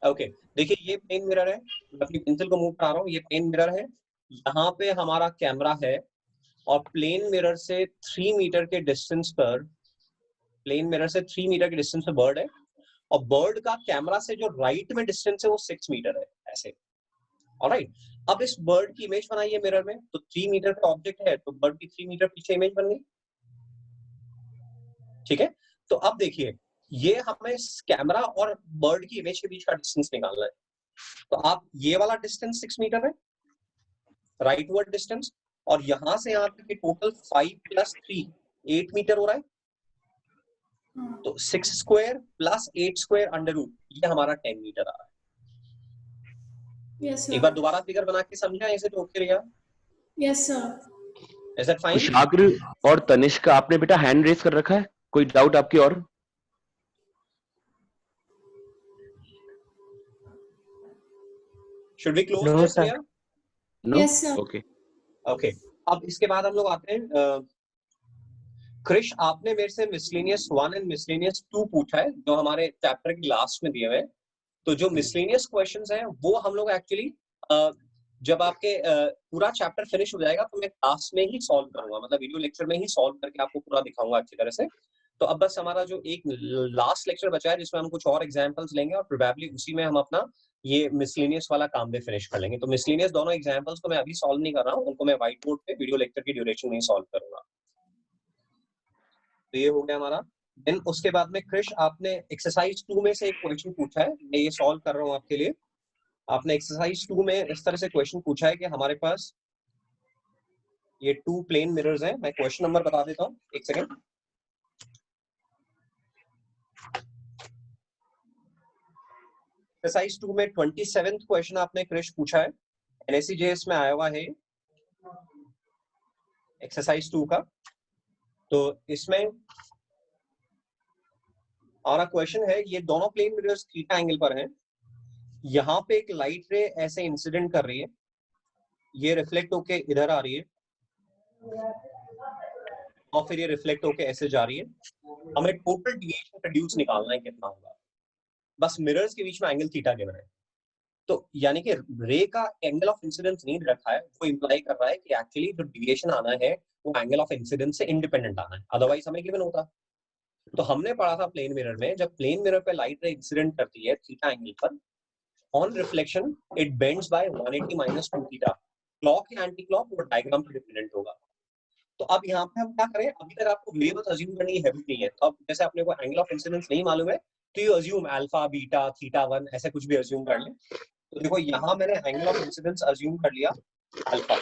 ओके, देखिए ये प्लेन मिरर है, मैं अपनी पेंसिल को मूव करा रहा हूँ, ये प्लेन मिरर है, यहाँ पे हमारा कैमरा है, और प्लेन मिरर से 3 मीटर के डिस्टेंस पर, प्लेन मिरर से 3 मीटर के डिस्टेंस पे बर्ड है, और बर्ड का कैमरा से जो राइट में डिस्टेंस है वो 6 मीटर है ऐसे, ऑलराइट। अब इस बर्ड की इमेज बनाइए मिरर में, तो 3 मीटर का ऑब्जेक्ट है, तो बर्ड की 3 मीटर पीछे इमेज बन गई, ठीक है। तो अब देखिए, ये हमें कैमरा और बर्ड की इमेज के बीच का डिस्टेंस निकालना है, तो आप ये वाला डिस्टेंस 6 मीटर है, राइटवर्ड डिस्टेंस, और यहां से यहाँ तक टोटल 5 + 3 8 मीटर हो रहा है, तो 6 स्क्वायर + 8 स्क्वायर अंडर रूट, ये हमारा 10 मीटर आ रहा है। Yes, sir. एक बार दोबारा फिगर बना के समझा, ऐसे तो okay Riya? Yes, sir. Is that fine? Kushagra और तनिष्क का आपने बेटा हैंड रेज कर रखा है, कोई डाउट आपकी और? Should we close No, this sir. Riya? No? Yes, sir. Okay. Okay, अब इसके बाद हम लोग आते हैं, क्रिश आपने मेरे से मिसलेनियस 1 एंड मिसलेनियस 2 पूछा है, जो हमारे चैप्टर की लास्ट में दिए हुए हैं। तो जो मिसलेनियस क्वेश्चंस हैं वो हम लोग एक्चुअली जब आपके पूरा चैप्टर फिनिश हो जाएगा तो मैं क्लास में ही सॉल्व करूंगा, मतलब वीडियो लेक्चर में ही सॉल्व करके आपको पूरा दिखाऊंगा अच्छी तरह से। तो अब बस हमारा जो एक लास्ट लेक्चर बचा है जिसमें हम कुछ और एग्जांपल्स लेंगे, और प्रोबेबली उसी में हम अपना ये मिसलेनियस वाला काम भी फिनिश कर लेंगे। तो मिसलेनियस दोनों एग्जांपल्स को मैं अभी सॉल्व नहीं कर रहा हूँ, उनको मैं व्हाइट बोर्ड पे वीडियो लेक्चर की ड्यूरेशन में ही सॉल्व करूंगा। तो ये हो गया हमारा। देन उसके बाद में क्रिश आपने एक्सरसाइज 2 में से एक क्वेश्चन पूछा है, मैं ये सॉल्व कर रहा हूँ आपके लिए। आपने एक्सरसाइज 2 में इस तरह से क्वेश्चन पूछा है कि हमारे पास ये 2 प्लेन मिरर्स हैं। मैं क्वेश्चन नंबर बता देता हूँ, एक सेकेंड। एक्सरसाइज 2 में 27th क्वेश्चन आपने क्रिश पूछा है, NSE-JS में आया हुआ है एक्सरसाइज 2 का। तो इसमें हमारा क्वेश्चन है, ये दोनों प्लेन मिरर्स थीटा एंगल पर हैं, यहाँ पे एक लाइट रे ऐसे इंसिडेंट कर रही है, ये रिफ्लेक्ट होके इधर आ रही है, और फिर ये रिफ्लेक्ट होके ऐसे जा रही है। हमें टोटल डिविएशन प्रोड्यूस निकालना है कितना होगा, बस मिरर्स के बीच में एंगल थीटा गिवन है। तो यानी कि रे का एंगल ऑफ इंसिडेंस नहीं रखा है, वो इंप्लाई कर रहा है कि एक्चुअली जो डिविएशन आना है वो एंगल ऑफ इंसिडेंस से इंडिपेंडेंट आना है, अदरवाइज हमें गिवन होता। तो हमने पढ़ा था प्लेन मिरर में, जब प्लेन मिरर पे लाइट रे इंसिडेंट करती है थीटा एंगल पर, on reflection it bends by 180 - 2 theta. Clock या एंटी क्लॉक वो डायग्राम पे डिपेंडेंट होगा। तो अब यहाँ पे हम क्या करें, अभी तक आपको वेरिएबल्स अज्यूम करने की हैबिट नहीं है, तो अब जैसे अपने को एंगल ऑफ इंसिडेंस नहीं मालूम है, तो you assume alpha beta theta 1 ऐसे कुछ भी अज्यूम कर लें। तो देखो यहाँ मैंने एंगल ऑफ इंसिडेंस अज्यूम कर लिया अल्फा।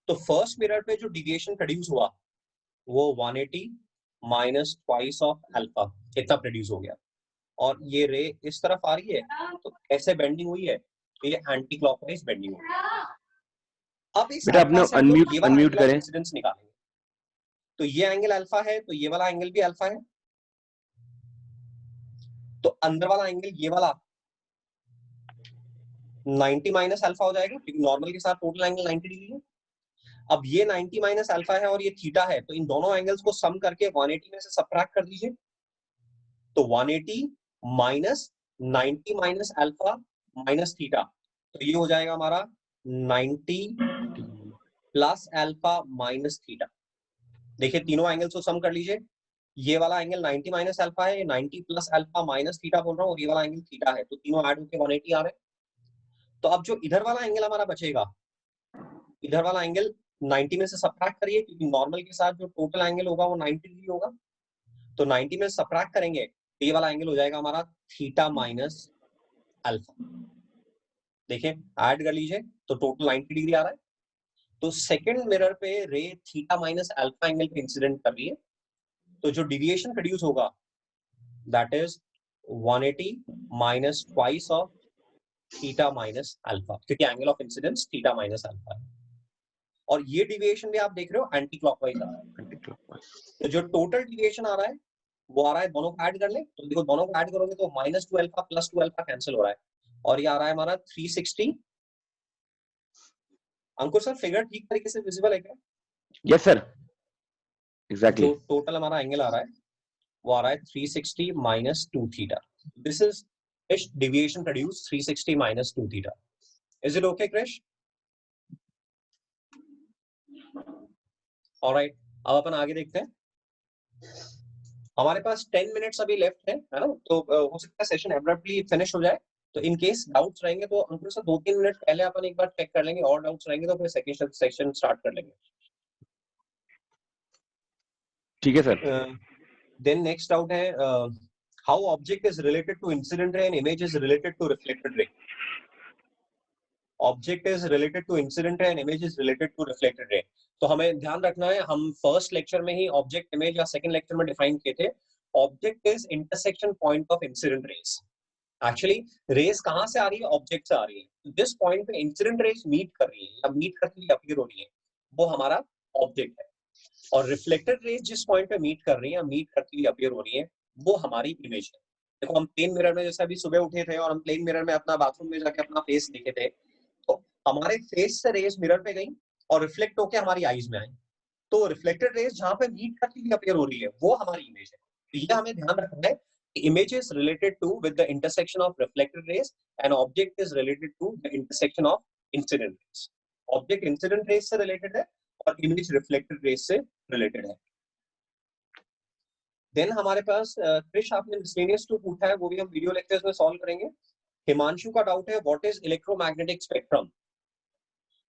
तो फर्स्ट मिरर पे जो डिविएशन प्रोड्यूस हुआ वो 180 माइनस ट्वाइस ऑफ अल्फा, इतना प्रोड्यूस हो गया। और ये रे इस तरफ आ रही है तो कैसे बेंडिंग हुई है, तो ये एंटी क्लॉकवाइज बेंडिंग हुई है। अब इस बेटा अल्फा अपने से हम लोग ये वाला अनम्यूट एंगल ऑफ करें। इंसिडेंस निकालेंगे। तो ये एंगल अल्फा है तो ये वाला एंगल भी अल्फा है, तो अंदर वाला एंगल ये वाला 90 माइनस अल्फा हो जाएगा, क्योंकि नॉर्मल के साथ टोटल एंगल 90 डिग्री है। अब ये 90 माइनस अल्फा है और ये थीटा है, तो इन दोनों एंगल्स को सम करके 180 में से सबट्रैक्ट कर दीजिए। तो 180 minus 90 minus alpha minus theta, तो ये हो जाएगा हमारा 90 प्लस अल्फा माइनस थीटा। देखिए तीनों एंगल्स को सम कर लीजिए। ये वाला एंगल 90 माइनस अल्फा है, 90 प्लस अल्फा माइनस थीटा बोल रहा हूँ, और ये वाला एंगल थीटा है, तो तीनों ऐड होकर 180 आ रहे हैं। तो अब जो इधर वाला एंगल हमारा बचेगा, इधर वाला एंगल 90 में से सबट्रैक्ट करिए, क्योंकि नॉर्मल के साथ जो टोटल एंगल होगा वो 90 डिग्री होगा। तो 90 में सबट्रैक्ट करेंगे तो ये वाला एंगल हो जाएगा हमारा थीटा माइनस अल्फा। देखिए ऐड कर लीजिए तो टोटल 90 डिग्री आ रहा है। तो सेकंड मिरर पे ray theta minus alpha angle पे इंसिडेंट कर रही है, तो जो डिविएशन प्रोड्यूस होगा that is 180 minus twice of theta minus alpha, क्योंकि angle of incidence theta minus alpha है। और ये डिविएशन भी आप देख रहे हो एंटी क्लॉकवाइज आ रहा है। तो जो टोटल डिविएशन आ रहा है वो आ रहा है, दोनों को ऐड कर ले, तो देखो दोनों को ऐड करोगे तो minus 2 alpha plus 2 alpha cancel हो रहा है, और ये आ रहा है हमारा 360। अंकुर सर फिगर ठीक तरीके से विजिबल है क्या? Yes sir, exactly. जो टोटल हमारा एंगल आ रहा है वो आ रहा है 360 minus 2 theta. This is Krish deviation produced 360 minus 2 theta. Is it okay, Krish? All right. अब अपन आगे देखते हैं। हमारे पास 10 मिनट्स अभी लेफ्ट है ना, तो हो सकता है सेशन एब्रप्टली फिनिश हो जाए। तो इन केस डाउट्स रहेंगे तो अंकुर सर 2-3 मिनट पहले अपन एक बार चेक कर लेंगे, और डाउट्स रहेंगे तो फिर सेकंड सेक्शन स्टार्ट कर लेंगे। ठीक है सर। देन नेक्स्ट डाउट है how object is related to incident ray and image is related to reflected ray. Object is related to incident ray and image is related to reflected ray. तो हमें ध्यान रखना है, हम first lecture में ही object image या second lecture में डिफाइन किए थे। Object is intersection point of incident rays. Actually rays कहां से आ रही है, ऑब्जेक्ट से आ रही है। जिस पॉइंट पे इंसिडेंट रेज मीट कर रही है या मीट करती हुई अपीयर हो रही है वो हमारा ऑब्जेक्ट है, और रिफ्लेक्टेड रेज जिस पॉइंट पे मीट कर रही है या मीट करती हुई अपीयर हो रही है वो हमारी इमेज है। देखो हम प्लेन मिरर में जैसे अभी सुबह उठे थे और हम प्लेन मिरर में अपना बाथरूम में जाके अपना फेस देखे थे, तो हमारे फेस से रेज मिरर पे गई और रिफ्लेक्ट होकर हमारी आईज में आई। तो रिफ्लेक्टेड रेज जहां पे मीट करती हुई अपीयर हो रही है वो हमारी इमेज है। तो ये हमें ध्यान रखना है कि image is related to with the intersection of reflected rays and object is related to the intersection of incident rays. Object incident rays से रिलेटेड है और इमेज रिफ्लेक्टेड रेज से रिलेटेड है। देन हमारे पास क्रिश आपने मिसलेनियस 2 पूछा है, वो भी हम वीडियो लेक्चर्स में सॉल्व करेंगे। हिमांशु का डाउट है व्हाट इज इलेक्ट्रोमैग्नेटिक स्पेक्ट्रम।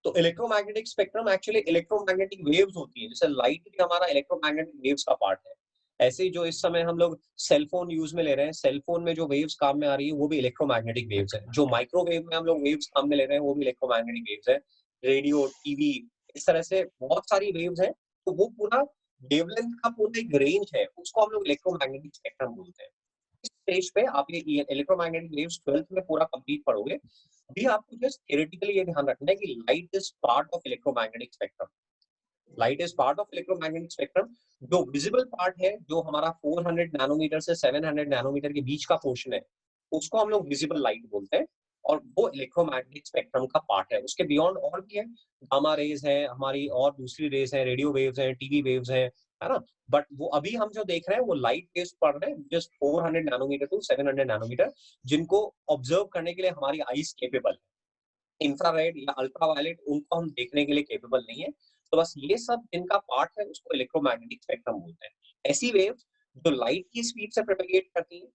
तो electromagnetic spectrum actually electromagnetic waves होती है, जैसे लाइट भी हमारा इलेक्ट्रोमैग्नेटिक वेव्स का पार्ट है। ऐसे ही जो इस समय हम लोग सेल फोन यूज में ले रहे हैं, सेल फोन में जो वेव्स काम में आ रही है वो भी इलेक्ट्रोमैग्नेटिक वेव्स है। जो माइक्रोवेव में हम लोग वेव्स काम में ले रहे हैं वो भी इलेक्ट्रोमैग्नेटिक वेव्स है। रेडियो, टीवी, इस तरह से बहुत सारी वेव्स हैं, तो वो पूरा वेवलेंथ का पूरा एक रेंज है, उसको हम लोग इलेक्ट्रोमैग्नेटिक स्पेक्ट्रम बोलते हैं। इस स्टेज पे आप ये इलेक्ट्रोमैग्नेटिक वेव्स 12th में पूरा कंप्लीट पढ़ोगे। अभी आपको जस्ट थियोरेटिकली ये ध्यान रखना है कि light is part of electromagnetic spectrum. Light is part of electromagnetic spectrum. जो विजिबल पार्ट है, जो हमारा 400 नैनोमीटर से 700 नैनोमीटर के बीच का पोर्शन है, उसको हम लोग विजिबल लाइट बोलते हैं, और वो इलेक्ट्रोमैग्नेटिक स्पेक्ट्रम का पार्ट है। उसके बियॉन्ड और भी है, गामा रेज है हमारी, और दूसरी रेज है, रेडियो वेव्स हैं, टीवी वेव्स हैं, है ना। बट वो अभी हम जो देख रहे हैं वो लाइट वेव्स पढ़ रहे हैं, जस्ट 400 नैनोमीटर टू 700 नैनोमीटर, जिनको ऑब्जर्व करने के लिए हमारी आईज केपेबल है। इंफ्रारेड या अल्ट्रावायलेट उनको हम देखने के लिए केपेबल नहीं है। तो बस ये सब जिनका पार्ट है उसको इलेक्ट्रोमैग्नेटिक स्पेक्ट्रम बोलते हैं। ऐसी वेव्स जो लाइट की स्पीड से प्रोपेगेट करती है,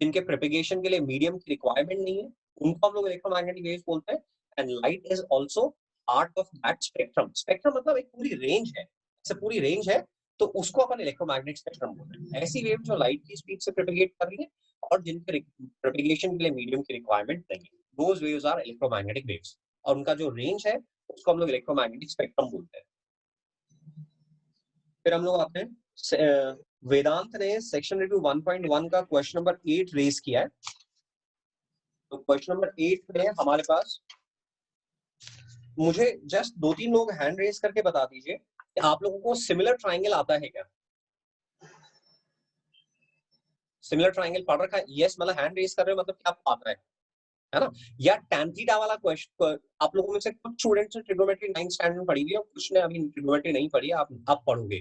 जिनके प्रोपेगेशन के लिए मीडियम की रिक्वायरमेंट नहीं है, उनको हम लोग इलेक्ट्रोमैग्नेटिक वेव्स बोलते हैं। And light is also part of that spectrum. Spectrum मतलब एक पूरी रेंज है, ऐसे पूरी रेंज है, तो उसको अपन इलेक्ट्रोमैग्नेटिक स्पेक्ट्रम बोलते हैं। ऐसी वेव जो लाइट की स्पीड से प्रोपेगेट कर रही है और जिनके प्रोपेगेशन के लिए मीडियम की रिक्वायरमेंट नहीं है, those waves are electromagnetic waves, और उनका जो रेंज है उसको हम लोग इलेक्ट्रोमैग्नेटिक स्पेक्ट्रम बोलते हैं। फिर हम लोग आते हैं वेदांत ने सेक्शन रिव्यू 1.1 का क्वेश्चन नंबर 8 रेज किया है। तो क्वेश्चन नंबर 8 में हमारे पास, मुझे जस्ट 2-3 लोग हैंड रेज करके बता दीजिए कि आप लोगों को सिमिलर ट्राइंगल आता है क्या? सिमिलर ट्राइंगल पढ़ रखा है? यस मतलब हैंड रेज कर रहे हो मतलब क्या आपको आता है ना? या tan थीटा वाला क्वेश्चन, आप लोगों में से कुछ स्टूडेंट्स ने ट्रिग्नोमेट्री 9th स्टैंडर्ड में पढ़ी हुई है और कुछ ने अभी ट्रिग्नोमेट्री नहीं पढ़ी है, आप पढ़ोगे।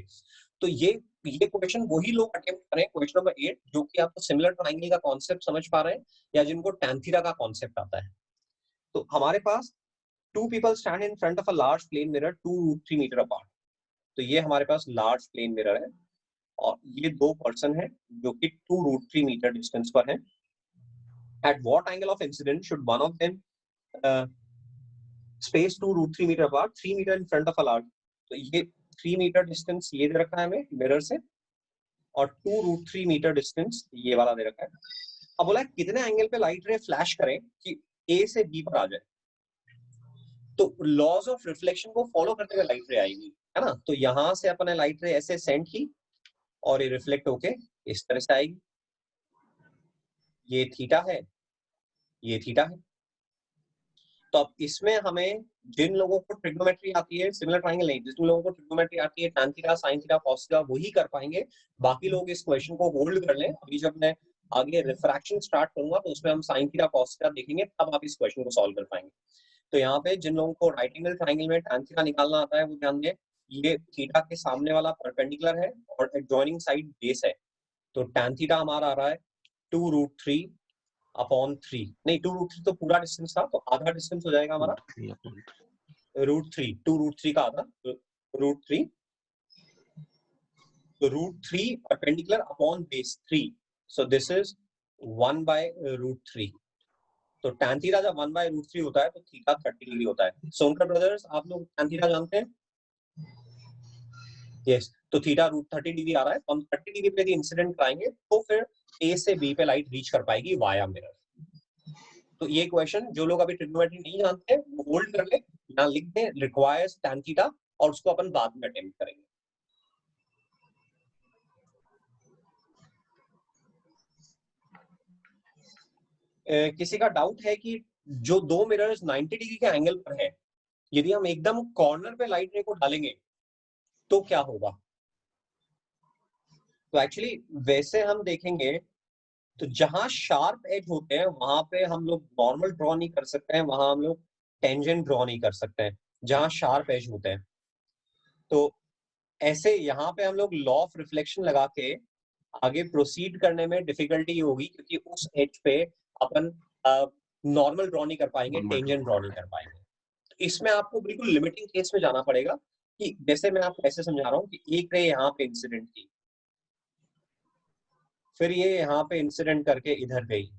तो ये क्वेश्चन वही लोग अटेम्प्ट करें, क्वेश्चन नंबर 8, जो कि आपको सिमिलर ट्राइंगल का कॉन्सेप्ट समझ पा रहे हैं या जिनको tan थीटा का कॉन्सेप्ट आता है। तो हमारे पास 2 people stand in front of a large plane mirror 2√3 meter apart। तो ये हमारे पास लार्ज प्लेन मिरर है और ये 2 पर्सन है जो कि 2√3 मीटर डिस्टेंस पर है। At what angle of incidence should one of them space 2√3 meter apart, 3 meter in front of a large? तो ये 3 मीटर डिस्टेंस ये दे रखा है हमें मिरर से और 2√3 मीटर डिस्टेंस ये वाला दे रखा है। अब बोला कितने एंगल पे लाइट रे फ्लैश करें कि ए से बी पर आ जाए। तो लॉज ऑफ रिफ्लेक्शन को फॉलो करते हुए लाइट रे आएगी, है ना? तो यहां से अपने लाइट रे ऐसे सेंड की और ये रिफ्लेक्ट होके इस तरह से आएगी। ये थीटा है, ये थीटा है। तो अब इसमें हमें जिन लोगों को ट्रिग्नोमेट्री आती है, सिमिलर ट्रायंगल नहीं, जिन लोगों को ट्रिग्नोमेट्री आती है, tan theta, sin theta, cos theta, वही कर पाएंगे। बाकी लोग इस क्वेश्चन को होल्ड कर लें। अभी जब मैं आगे रिफ्रैक्शन स्टार्ट करूंगा तो उसमें हम sin थीटा, cos थीटा देखेंगे, तब आप इस क्वेश्चन को सॉल्व कर पाएंगे। तो यहाँ पे जिन लोगों को राइट एंगल ट्रायंगल में tan थीटा निकालना आता है वो ध्यान दें, ये थीटा के सामने वाला परपेंडिकुलर है और एडजॉइनिंग साइड बेस है। तो tan थीटा हमारा आ रहा है 2√3 अपॉन 3, नहीं 2√3 तो पूरा डिस्टेंस था, तो आधा डिस्टेंस हो जाएगा हमारा √3, 2√3 का आधा √3, तो √3 perpendicular upon base 3, so this is 1/√3। तो tan थीटा जब 1/√3 होता है तो थीटा 30 डिग्री होता है। सोनकर ब्रदर्स, आप लोग tan थीटा जानते हैं? यस, तो थीटा √30 डिग्री आ रहा है, तो हम 30 डिग्री पे इंसिडेंट कराएंगे तो फिर ए से बी पे लाइट रीच कर पाएगी वाया मिरर। तो ये क्वेश्चन जो लोग अभी ट्रिग्नोमेट्री नहीं जानते वो होल्ड कर ले, यहाँ लिख दें रिक्वायर्स tan थीटा और उसको अपन बाद में अटेम्प्ट करेंगे। किसी का डाउट है कि जो 2 मिरर्स 90 डिग्री के एंगल पर है, यदि हम एकदम कॉर्नर पे लाइट रे को डालेंगे तो क्या होगा? तो एक्चुअली वैसे हम देखेंगे तो जहां शार्प एज होते हैं वहां पे हम लोग नॉर्मल ड्रॉ नहीं कर सकते हैं, वहां हम लोग टेंजेंट ड्रॉ नहीं कर सकते हैं जहां शार्प एज होते हैं। तो ऐसे यहाँ पे हम लोग लॉ ऑफ रिफ्लेक्शन लगा के आगे प्रोसीड करने में डिफिकल्टी होगी, क्योंकि उस एज पे अपन नॉर्मल ड्रॉ नहीं कर पाएंगे, टेंजेंट ड्रॉ नहीं कर पाएंगे। तो इसमें आपको बिल्कुल लिमिटिंग केस में जाना पड़ेगा कि जैसे मैं आपको ऐसे समझा रहा हूँ कि एक रे यहाँ पे इंसिडेंट की, फिर ये यहाँ पे इंसिडेंट करके इधर गई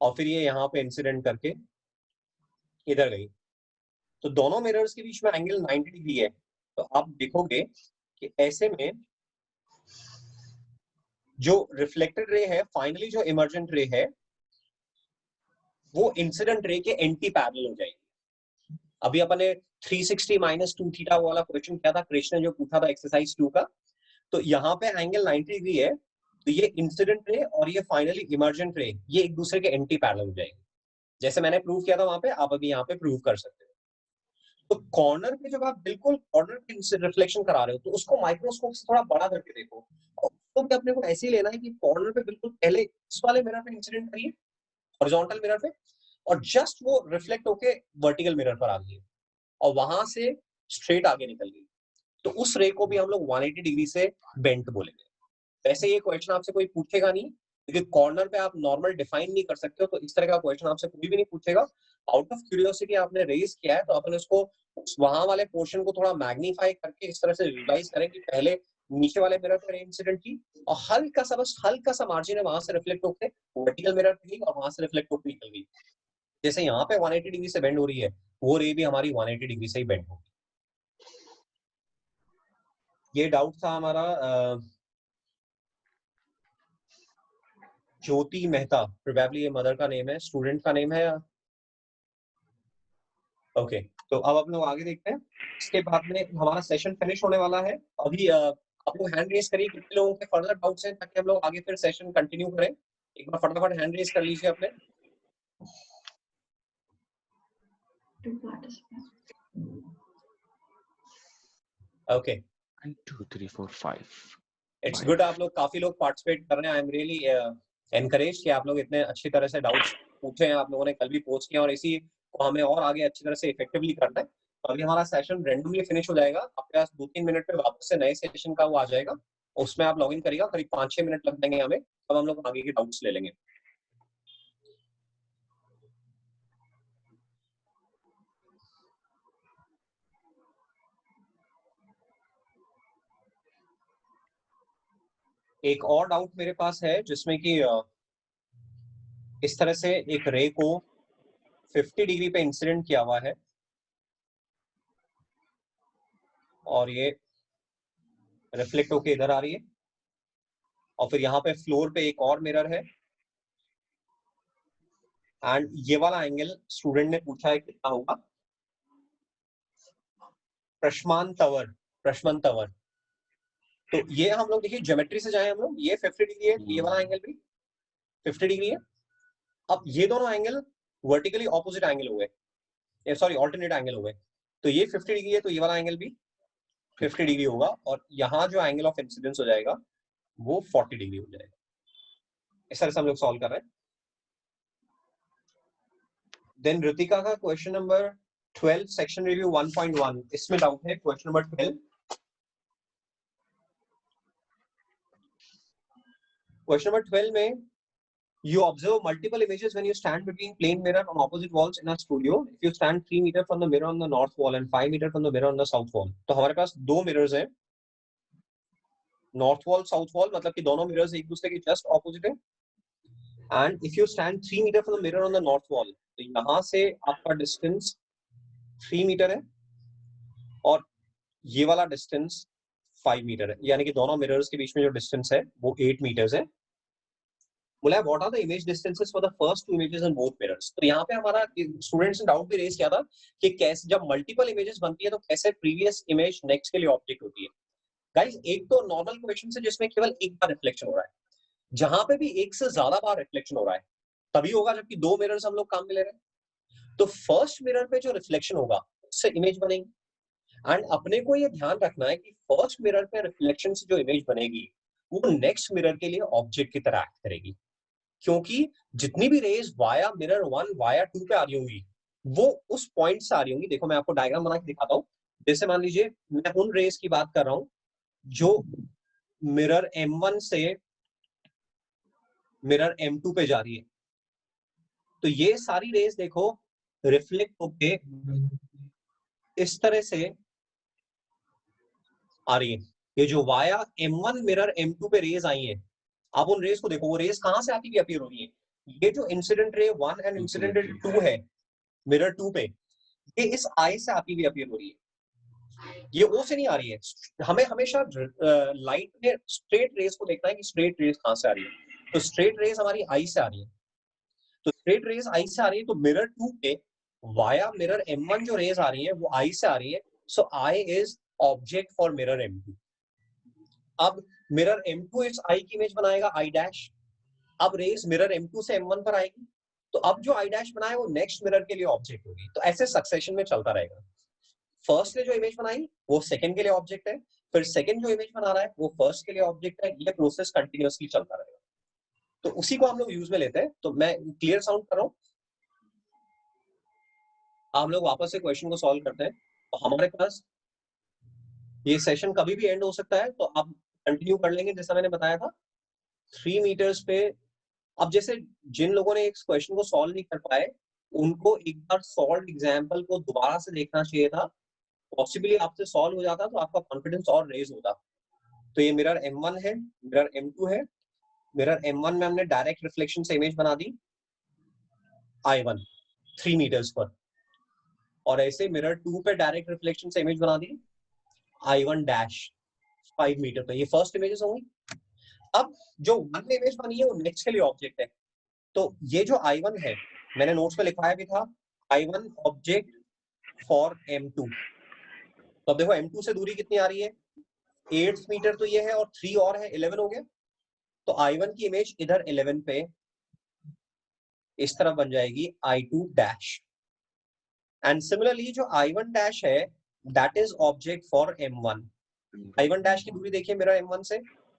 और फिर ये यहाँ पे इंसिडेंट करके इधर गई। तो दोनों मिरर्स के बीच में एंगल 90 डिग्री है। तो आप देखोगे कि ऐसे में जो रिफ्लेक्टेड रे है, फाइनली जो इमर्जेंट रे है, वो इंसिडेंट रे के एंटी पैरेलल हो जाएगी। अभी अपने 360 माइनस 2 थीटा वाला क्वेश्चन क्या था, कृष्ण ने जो पूछा था एक्सरसाइज 2 का, तो यहाँ पे एंगल 90 डिग्री है, तो ये इंसिडेंट रे और ये फाइनली इमर्जेंट रे, ये एक दूसरे के एंटी पैरेलल हो जाएंगे। जैसे मैंने प्रूव किया था वहां पे, आप अभी यहाँ पे प्रूव कर सकते हो। तो कॉर्नर पे जब आप बिल्कुल कॉर्नर पे रिफ्लेक्शन करा रहे हो तो उसको माइक्रोस्कोप से थोड़ा बड़ा करके देखो, और उसको भी अपने को ऐसे ही लेना है कि कॉर्नर पे बिल्कुल पहले इस वाले मिरर पे इंसिडेंट करिए, हॉरिजॉन्टल मिरर पे, और जस्ट वो रिफ्लेक्ट होके वर्टिकल मिरर पर आ गई और वहां से स्ट्रेट आगे निकल गई। तो उस रे को भी हम लोग 180 डिग्री से बेंट बोलेंगे। वैसे ये क्वेश्चन आपसे कोई पूछेगा नहीं, क्योंकि कॉर्नर पे आप नॉर्मल डिफाइन नहीं कर सकते हो, तो इस तरह का क्वेश्चन आपसे कोई भी नहीं पूछेगा। आउट ऑफ क्यूरियोसिटी आपने रेज किया है तो अपन इसको वहां वाले पोर्शन को थोड़ा मैग्नीफाई करके इस तरह से रिवाइज करें कि पहले नीचे वाले मिरर पर इंसिडेंट की और हल्का सा, बस हल्का सा मार्जिन है, वहां से रिफ्लेक्ट होकर वर्टिकल मिरर पे गई और वहां से रिफ्लेक्ट होकर निकल गई। जैसे यहाँ पे 180 डिग्री से बेंड हो रही है, वो रे भी हमारी 180 डिग्री से ही बेंड होगी। ये डाउट था हमारा ज्योति मेहता, प्रोबेबली ये मदर का नेम है, स्टूडेंट का नेम है। ओके, तो अब हम लोग आगे देखते हैं। इसके बाद में हमारा सेशन फिनिश होने वाला है। अभी आप लोग हैंड रेज करिए, कितने लोगों के फर्दर डाउट्स हैं, ताकि हम लोग आगे फिर सेशन कंटिन्यू करें। एक बार फटाफट हैंड रेज कर लीजिए अपने। ओके 1 2 3 4 5 इट्स गुड, आप लोग काफी लोग पार्टिसिपेट कर रहे हैं। आई एम रियली एनकरेज कि आप लोग इतने अच्छी तरह से डाउट्स पूछे हैं, आप लोगों ने कल भी पोस्ट किया, और इसी को हमें और आगे अच्छी तरह से इफेक्टिवली करना है। तो अभी हमारा सेशन रेंडमली फिनिश हो जाएगा, आपके पास 2-3 मिनट में वापस से नए सेशन का वो आ जाएगा, उसमें आप लॉगिन करिएगा। करीब 5-6 मिनट लग जाएंगे हमें, तब हम लोग आगे के डाउट्स ले लेंगे। एक और डाउट मेरे पास है, जिसमें कि इस तरह से एक रे को 50 डिग्री पे इंसिडेंट किया हुआ है, और ये रिफ्लेक्ट होके इधर आ रही है, और फिर यहाँ पे फ्लोर पे एक और मिरर है, एंड ये वाला एंगल स्टूडेंट ने पूछा है कितना होगा। प्रश्मान तवर। तो ये हम लोग देखिए ज्योमेट्री से जाए हम लोग, ये 50 डिग्री है, ये वाला एंगल भी 50 डिग्री है। अब ये दोनों एंगल वर्टिकली ऑपोजिट एंगल हो गए, सॉरी ऑल्टरनेट एंगल हो गए। तो ये 50 डिग्री है, तो ये वाला एंगल भी 50 डिग्री होगा, और यहाँ जो एंगल ऑफ इंसिडेंस हो जाएगा वो 40 डिग्री हो जाएगा। इस तरह से हम लोग सॉल्व कर रहे हैं। देन ऋतिका का क्वेश्चन नंबर 12 सेक्शन रिव्यू 1.1, इसमें डाउट है। क्वेश्चन नंबर 12, क्वेश्चन नंबर 12 में you observe multiple images when you stand between plane mirror on opposite walls in a studio. If you stand 3 meter from the mirror on the north wall and 5 meter from the mirror on the south wall, तो हमारे पास दो mirrors हैं, north wall south wall, मतलब कि दोनों mirrors एक दूसरे के जस्ट ऑपोजिट है। And if you stand 3 metre from the mirror on the north wall, तो यहाँ से आपका डिस्टेंस 3 मीटर है, और ये वाला डिस्टेंस 5 मीटर है, यानी कि दोनों मिरर्स के बीच में जो डिस्टेंस है वो 8 मीटर्स है। बोला what are the image distances for the first two images in both mirrors. तो यहाँ पे हमारा स्टूडेंट्स ने डाउट भी रेज किया था कि कैसे जब मल्टीपल इमेजेस बनती है तो कैसे प्रीवियस इमेज नेक्स्ट के लिए ऑब्जेक्ट होती है। गाइस, एक तो नॉर्मल क्वेश्चन से जिसमें केवल एक बार रिफ्लेक्शन हो रहा है, जहां पे भी एक से ज्यादा बार रिफ्लेक्शन हो रहा है तभी होगा जबकि दो मिरर्स हम लोग काम में ले रहे हैं। तो फर्स्ट मिरर पे जो रिफ्लेक्शन होगा उससे इमेज बनेगी, एंड अपने को ये ध्यान रखना है कि फर्स्ट मिरर पे रिफ्लेक्शन से जो इमेज बनेगी वो नेक्स्ट मिरर के लिए ऑब्जेक्ट की तरह एक्ट करेगी, क्योंकि जितनी भी रेज वाया मिरर 1 वाया 2 पे आ रही होंगी वो उस पॉइंट से आ रही होंगी। देखो मैं आपको डायग्राम बना के दिखाता हूँ। जैसे मान लीजिए मैं उन रेज की बात कर रहा हूँ जो मिरर M1 से मिरर M2 पे जा रही है, तो ये सारी रेज देखो रिफ्लेक्ट होके इस तरह से आ रही है। ये जो वाया M1 मिरर M2 पे रेज आई है, आप उन रेज को देखो, वो रेज कहां से आती हुई अपीयर हो रही है। ये जो incident ray 1 and incident ray 2 है मिरर 2 पे, ये इस आई से आती हुई अपीयर हो रही है, ये ओ से नहीं आ रही है। हमें हमेशा लाइट में स्ट्रेट रेज को देखना है कि स्ट्रेट रेज कहां से आ रही है। तो स्ट्रेट रेज हमारी आई से आ रही है, तो स्ट्रेट रेज आई से आ रही है, तो मिरर 2 पे वाया मिरर M1 जो रेज आ रही है वो आई से आ रही है। So I is object for mirror M2। अब मिरर M2 इस आई की इमेज बनाएगा आई डैश। अब रेज मिरर M2 से M1 पर आएगी, तो अब जो आई डैश बनाए वो नेक्स्ट मिरर के लिए ऑब्जेक्ट होगी। तो ऐसे सक्सेशन में चलता रहेगा। फर्स्ट ने जो इमेज बनाई वो सेकंड के लिए ऑब्जेक्ट है, फिर सेकंड जो इमेज बना रहा है वो फर्स्ट के लिए ऑब्जेक्ट है। ये प्रोसेस कंटिन्यूअसली चलता रहेगा। तो उसी को हम लोग यूज में लेते हैं। तो मैं क्लियर साउंड कर रहा हूँ, हम लोग वापस से क्वेश्चन को सॉल्व करते हैं। तो हमारे पास ये सेशन कभी भी एंड हो सकता है, तो आप कंटिन्यू कर लेंगे जैसा मैंने बताया था 3 मीटर्स पे। अब जैसे जिन लोगों ने इस क्वेश्चन को सॉल्व नहीं कर पाए उनको एक बार सॉल्व एग्जाम्पल को दोबारा से देखना चाहिए था, पॉसिबली आपसे सॉल्व हो जाता तो आपका कॉन्फिडेंस और रेज होता। तो ये मिरर M1 है, मिरर M2 है। मिरर M1 में हमने डायरेक्ट रिफ्लेक्शन से इमेज बना दी I1 3 मीटर्स पर, और ऐसे मिरर 2 पे डायरेक्ट रिफ्लेक्शन से इमेज बना दी I1 डैश 5 मीटर पे। ये फर्स्ट इमेजेस होंगी। अब जो 1 में इमेज बनी है वो नेक्स्ट के लिए ऑब्जेक्ट है। तो ये जो I1 है मैंने नोट्स पे लिखवाया भी था, I1 ऑब्जेक्ट फॉर M2। तो अब देखो M2 से दूरी कितनी आ रही है 8th मीटर तो ये है और 3 और है, 11 हो गया। तो I1 की इमेज इधर 11 पे इस तरह बन जाएगी I2 डैश। एंड सिमिलरली जो I1 डैश है that is object for M1। I1 dash की दूरी देखिए मेरा M1 से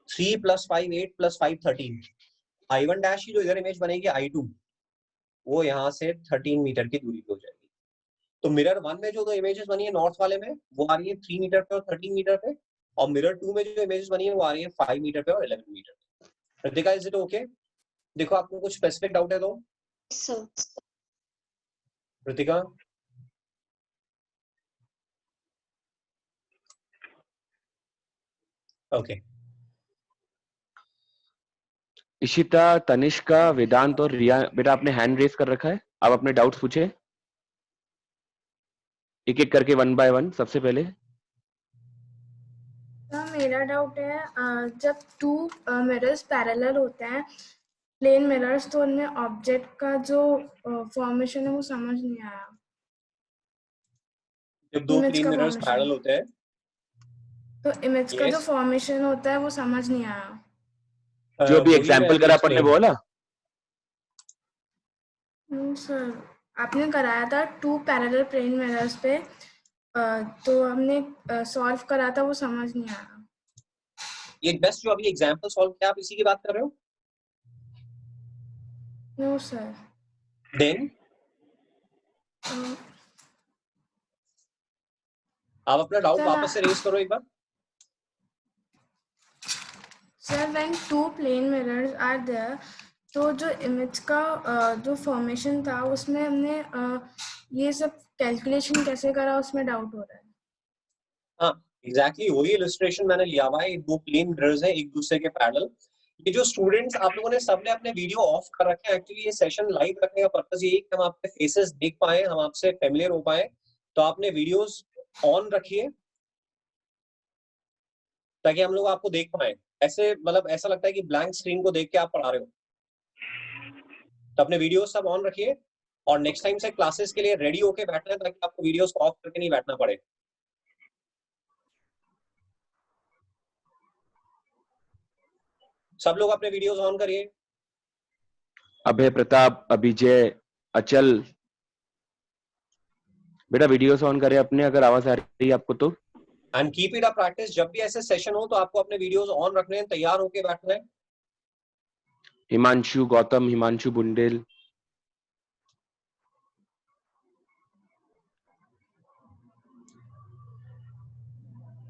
3 + 5 8 + 5 13। I1 डैश की जो इधर इमेज बनेगी I2 वो यहाँ से 13 मीटर की दूरी पे हो जाएगी। तो मिरर 1 में जो दो इमेजेस बनी है नॉर्थ वाले में वो आ रही है 3 मीटर पे और 13 मीटर पे, और मिरर 2 में जो इमेजेस बनी है वो आ रही है 5 मीटर पे और 11 मीटर पे। Ritika is it okay? देखो आपको कुछ स्पेसिफिक डाउट है तो सर रितिका? ओके इशिता, तनिष्का, वेदांत और रिया, बेटा आपने हैंड रेस कर रखा है, आप अपने डाउट्स पूछे एक एक करके 1 by 1। सबसे पहले मेरा डाउट है जब 2 मिरर्स पैरेलल होते हैं प्लेन मिरर्स तो उनमें ऑब्जेक्ट का जो फॉर्मेशन है वो समझ नहीं आया। जब दो इमेज प्लेन का मिरर्स formation। पैरेलल होते हैं तो इमेज का जो Yes. फॉर्मेशन होता है वो समझ नहीं आया। जो भी वही एग्जांपल मैं करा अपन ने explain- बोला सर आपने कराया था 2 पैरेलल प्लेन मिरर्स पे तो हमने सॉल्व करा था वो समझ नहीं आया। ये बेस्ट जो अभी एग्जांपल सॉल्व किया आप इसी की बात कर रहे हो? No sir. देन आप अपना डाउट Sir, वापस से रेज करो एक बार। Sir when 2 plane mirrors are there तो जो इमेज का जो फॉर्मेशन था उसमें हमने ये सब कैलकुलेशन कैसे करा उसमें डाउट हो रहा है। हाँ एग्जैक्टली वही इलस्ट्रेशन मैंने लिया हुआ है। ये दो प्लेन मिरर्स हैं एक दूसरे के पैरेलल। ये जो स्टूडेंट्स आप लोगों ने सबने अपने वीडियो ऑफ कर रखे हैं, एक्चुअली ये सेशन लाइव रखने का पर्पस यही है कि हम आपके फेसेस देख पाए, हम आपसे फेमिलियर हो पाए। तो आपने वीडियोस ऑन रखिए ताकि हम लोग आपको देख पाए। ऐसे मतलब ऐसा लगता है कि ब्लैंक स्क्रीन को देख के आप पढ़ा रहे हो। तो अपने वीडियोस सब ऑन रखिए और नेक्स्ट टाइम से क्लासेस के लिए रेडी होके बैठना है ताकि आपको वीडियोस को ऑफ करके नहीं बैठना पड़े। सब लोग अपने वीडियोस ऑन करिए। अभय, प्रताप, अभिजय, अचल, बेटा वीडियोस ऑन करें अपने, अगर आवाज आ रही है आपको तो। And keep it a practice, जब भी ऐसे सेशन हो तो आपको अपने वीडियोस ऑन रखने हैं, तैयार होके बैठना है। हिमांशु गौतम, हिमांशु बुंडेल,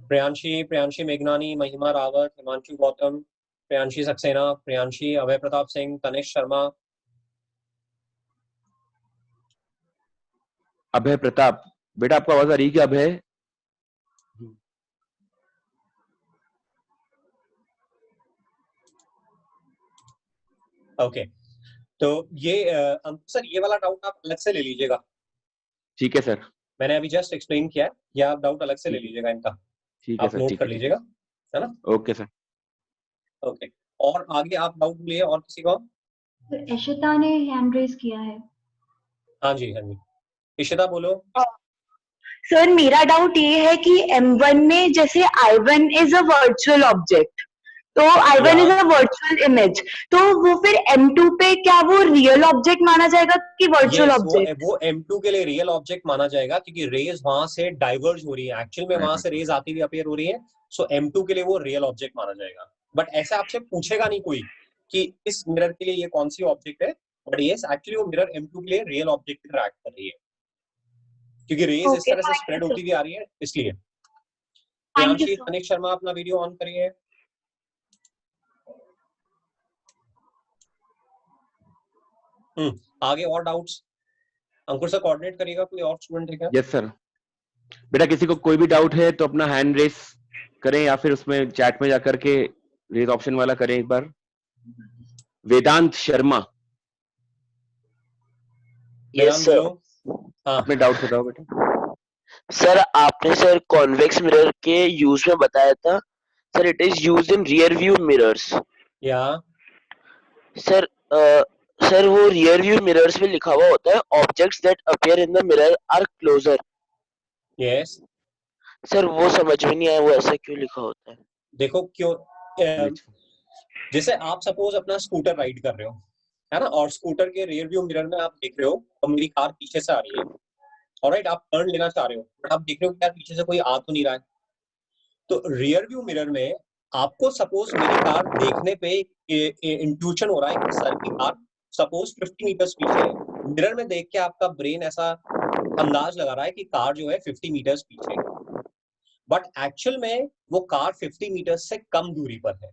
प्रियांशी मेघनानी, महिमा रावत, हिमांशु गौतम, प्रियांशी सक्सेना, प्रियांशी, अभय प्रताप सिंह, तनिष शर्मा, अभय प्रताप। बेटा आपको आवाज आ रही है क्या अभय? ओके तो ये सर ये वाला डाउट आप अलग से ले लीजिएगा। ठीक है सर। मैंने अभी जस्ट एक्सप्लेन किया है, ये आप डाउट अलग से ले लीजिएगा इनका। ठीक है आप सर, नोट ठीक कर है, लीजिएगा, है ना? Okay sir. ओके और आगे आप डाउट लिए और किसी को? इशिता ने हैंड रेज किया है। हाँ जी हाँ जी, इशिता बोलो। सर मेरा डाउट ये है कि M1 में जैसे I1 is a virtual object, तो I1 is a virtual image, तो वो फिर M2 पे क्या वो रियल ऑब्जेक्ट माना जाएगा कि वर्चुअल ऑब्जेक्ट? वो M2 के लिए रियल ऑब्जेक्ट माना जाएगा क्योंकि रेज वहां से डाइवर्ज हो रही है, एक्चुअल में वहां से रेज आती हुई अपीयर हो रही है। सो M2 के लिए वो रियल ऑब्जेक्ट माना जाएगा। बट ऐसे आपसे पूछेगा नहीं कोई कि इस मिरर के लिए ये कौन सी ऑब्जेक्ट है, बट यस एक्चुअली वो मिरर M2 के लिए रियल ऑब्जेक्ट की तरह एक्ट कर रही है क्योंकि रेज इस तरह से स्प्रेड होती हुई आ रही है इसलिए। प्रियांशी, तनिष शर्मा अपना वीडियो ऑन करिए। आगे और डाउट्स अंकुर सर कोऑर्डिनेट करिएगा, कोई और स्टूडेंट है क्या? Yes sir. बेटा किसी को कोई भी डाउट है तो अपना हैंड रेस करें या फिर उसमें चैट में जाकर के रेज ऑप्शन वाला करें एक बार। Vedant Sharma, yes sir. हाँ अपने डाउट बताओ बेटा। सर आपने सर कॉन्वेक्स मिरर के यूज में बताया था sir, it is used in rear view mirrors. या सर सर वो रियर व्यू मिरर्स में लिखा हुआ होता है objects that appear in the mirror are closer. Yes sir वो समझ में नहीं आया, वो ऐसा क्यों लिखा होता है? देखो क्यों, जैसे आप सपोज अपना स्कूटर राइड कर रहे हो, है ना, और स्कूटर के रियर व्यू मिरर में आप देख रहे हो और मेरी कार पीछे से आ रही है, ऑलराइट, आप टर्न लेना चाह रहे हो बट आप देख रहे हो कि यार पीछे से कोई आ तो नहीं रहा है, तो रियर व्यू मिरर में आपको सपोज मेरी कार देखने पे इंट्यूशन हो रहा है कि सर की कार सपोज 50 मीटर्स पीछे है, मिरर में देख के आपका ब्रेन ऐसा अंदाज लगा रहा है कि कार जो है 50 मीटर्स पीछे, बट एक्चुअल में वो कार 50 मीटर्स से कम दूरी पर है।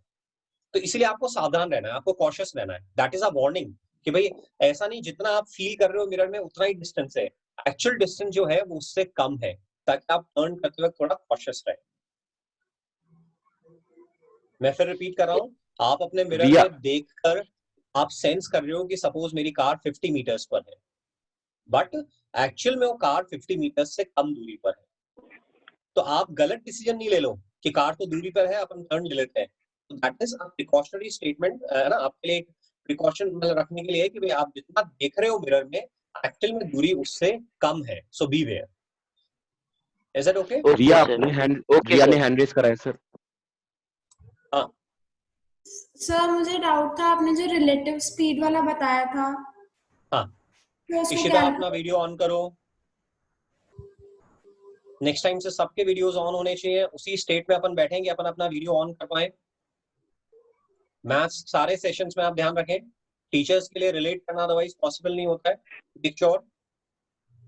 तो इसीलिए आपको सावधान रहना है, आपको कॉशियस रहना है, दैट इज अ वार्निंग कि भाई ऐसा नहीं जितना आप फील कर रहे हो मिरर में उतना ही डिस्टेंस है, एक्चुअल डिस्टेंस जो है वो उससे कम है, ताकि आप टर्न करते वक्त थोड़ा कॉशियस रहे। मैं फिर रिपीट कर रहा हूँ, आप अपने मिरर में देखकर आप सेंस कर रहे हो कि सपोज मेरी कार 50 मीटर्स पर है, बट एक्चुअल में वो कार 50 मीटर्स से कम दूरी पर है। तो आप गलत डिसीजन नहीं ले लो कि कार तो दूरी पर है अपन टर्न ले लेते हैं, तो that is a precautionary statement, है ना, आपके लिए प्रिकॉशन मतलब रखने के लिए कि भाई आप जितना देख रहे हो मिरर में एक्चुअल में दूरी उससे कम है, so beware. Is it okay? Riya अपने रिया ने हैंड रेज करा है सर। हाँ सर मुझे डाउट था, आपने जो रिलेटिव स्पीड वाला बताया था, हाँ, तो उसको इशिता अपना वीडियो ऑन करो, नेक्स्ट टाइम से सबके वीडियोस ऑन होने चाहिए, उसी स्टेट में अपन बैठेंगे, अपन अपना वीडियो ऑन कर पाए। मैथ्स सारे सेशंस में आप ध्यान रखें, टीचर्स के लिए रिलेट करना अदरवाइज पॉसिबल नहीं होता है। पिक्चर,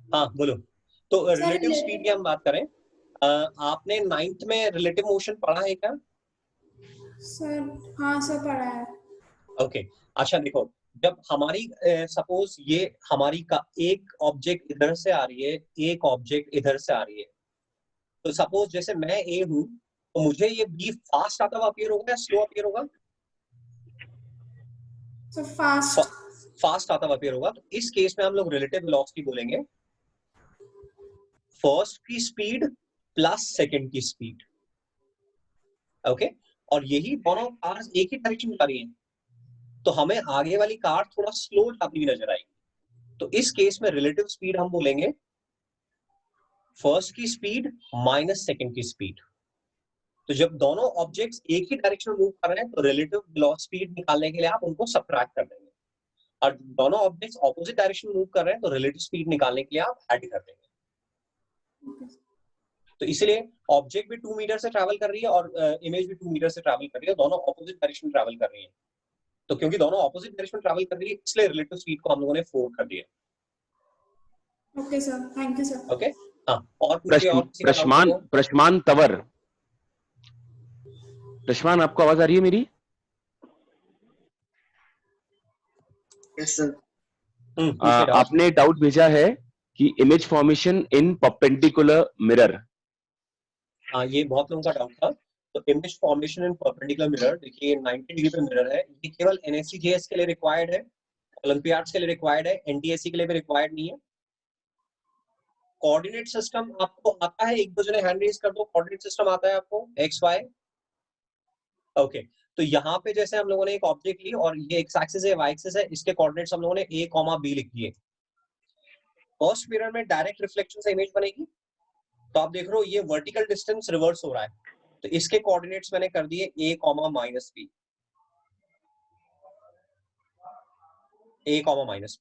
हाँ बोलो। तो रिलेटिव स्पीड की हम बात करें, आपने 9th में रिलेटिव मोशन पढ़ा है क्या? सर हाँ सर पढ़ा है। ओके अच्छा देखो, जब हमारी सपोज ये हमारी का एक ऑब्जेक्ट इधर से आ रही है, एक ऑब्जेक्ट इधर से आ रही है, तो सपोज जैसे मैं ए हूं तो मुझे ये बी फास्ट आता हुआ अपीयर होगा या स्लो अपीयर होगा? सर फास्ट आता हुआ अपीयर होगा। तो इस केस में हम लोग रिलेटिव वेलोसिटी बोलेंगे फर्स्ट की स्पीड प्लस सेकंड की स्पीड, ओके। और यही दोनों कार्स एक ही डायरेक्शन में जा रही हैं, तो हमें आगे वाली कार थोड़ा स्लो जाती हुई नजर आएगी, तो इस केस में रिलेटिव स्पीड हम बोलेंगे फर्स्ट की स्पीड माइनस सेकंड की स्पीड। तो जब दोनों ऑब्जेक्ट्स एक ही डायरेक्शन में मूव कर रहे हैं तो रिलेटिव स्पीड निकालने के लिए आप उनको सबट्रैक्ट कर देंगे, और दोनों ऑब्जेक्ट्स ऑपोजिट डायरेक्शन में मूव कर रहे हैं तो रिलेटिव स्पीड निकालने के लिए आप ऐड कर देंगे। तो इसलिए ऑब्जेक्ट भी 2 मीटर से ट्रैवल कर रही है और इमेज भी 2 मीटर से ट्रैवल कर रही है, दोनों ऑपोजिट डायरेक्शन में ट्रैवल कर रही है। तो क्योंकि दोनों ऑपोजिट डायरेक्शन में ट्रैवल कर रही है इसलिए रिलेटिव स्पीड को हम लोगों ने 4 कर दिया। Okay sir, thank you sir. Okay हाँ, और पूछिए, और किसी का डाउट हो? प्रश्मान तंवर, प्रश्मान आपको आवाज आ रही है मेरी? Yes sir. आपने डाउट भेजा है कि इमेज फॉर्मेशन इन परपेंडिकुलर मिरर। हाँ, ये बहुत लोगों का डाउट था। तो इमेज फॉर्मेशन इन परपेंडिकुलर मिरर, देखिए 90 डिग्री पे मिरर है, ये केवल NSE-JS के लिए रिक्वायर्ड है, ओलंपियाड्स के लिए रिक्वायर्ड है, NTSC के लिए भी रिक्वायर्ड नहीं है। कोऑर्डिनेट सिस्टम आपको आता है? एक दो जने हैंड रेज कर दो, कोऑर्डिनेट सिस्टम आता है आपको XY? ओके तो यहाँ पे जैसे हम लोगों ने एक ऑब्जेक्ट ली और ये एक्स एक्सिस है, वाई एक्सिस है, इसके कोऑर्डिनेट्स हम लोगों ने A, B लिख दिए। फर्स्ट मिरर में डायरेक्ट रिफ्लेक्शन से इमेज बनेगी, तो आप देख रहे हो ये वर्टिकल डिस्टेंस रिवर्स हो रहा है, तो इसके कोऑर्डिनेट्स मैंने कर दिए A, -B, A, -B।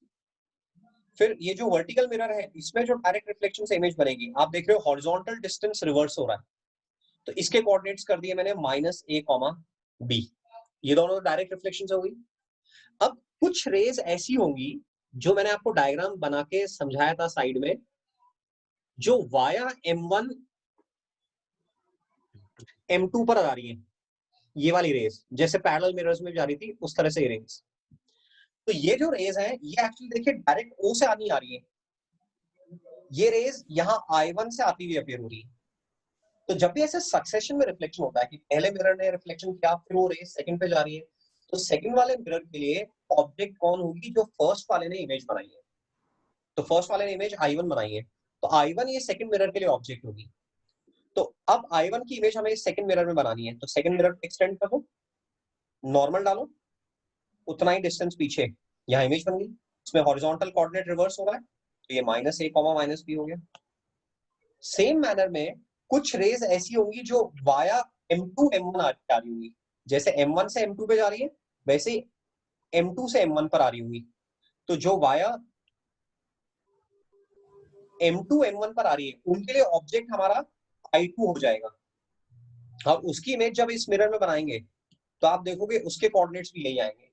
फिर ये जो वर्टिकल मिरर है इसमें जो डायरेक्ट रिफ्लेक्शन से इमेज बनेगी, आप देख रहे हो हॉरिजॉन्टल डिस्टेंस रिवर्स हो रहा है, तो इसके कोऑर्डिनेट्स कर दिए मैंने -A, B। ये दोनों डायरेक्ट रिफ्लेक्शन से होगी। अब कुछ रेज ऐसी होंगी जो मैंने आपको डायग्राम बना के समझाया था साइड में, जो वाया M1 M2 पर आ रही है, ये वाली रेज जैसे पैरेलल मिरर्स में जा रही थी उस तरह से रेज। तो ये जो रेज है ये एक्चुअली देखिए डायरेक्ट O से आनी आ रही है, ये रेज यहाँ I1 से आती हुई अपीयर हो रही है। तो जब भी ऐसे सक्सेशन में रिफ्लेक्शन होता है कि पहले मिरर ने रिफ्लेक्शन किया फिर वो रेज सेकंड पे जा रही है, तो सेकंड वाले मिरर के लिए ऑब्जेक्ट कौन होगी? जो फर्स्ट वाले ने इमेज बनाई है। तो फर्स्ट वाले ने इमेज I1 बनाई है, तो I1 ये सेकंड मिरर के लिए ऑब्जेक्ट होगी। तो अब I1 की इमेज हमें सेकंड मिरर में बनानी है, तो सेकंड मिरर को एक्सटेंड कर दो, नॉर्मल डालो, उतना ही डिस्टेंस पीछे, यहाँ इमेज बन गई, इसमें हॉरिजॉन्टल कोऑर्डिनेट रिवर्स हो रहा है, तो ये -A, -B हो गया। सेम मैनर में कुछ रेज ऐसी होंगी जो वाया M2 M1 आ रही होगी, जैसे M1 से M2 पे जा रही है वैसे M2 से M1 पर आ रही होगी। तो जो वाया M2 M1 पर आ रही है उनके लिए ऑब्जेक्ट हमारा I2 हो जाएगा, और उसकी इमेज जब इस मिरर में बनाएंगे तो आप देखोगे उसके कोऑर्डिनेट्स भी यही आएंगे।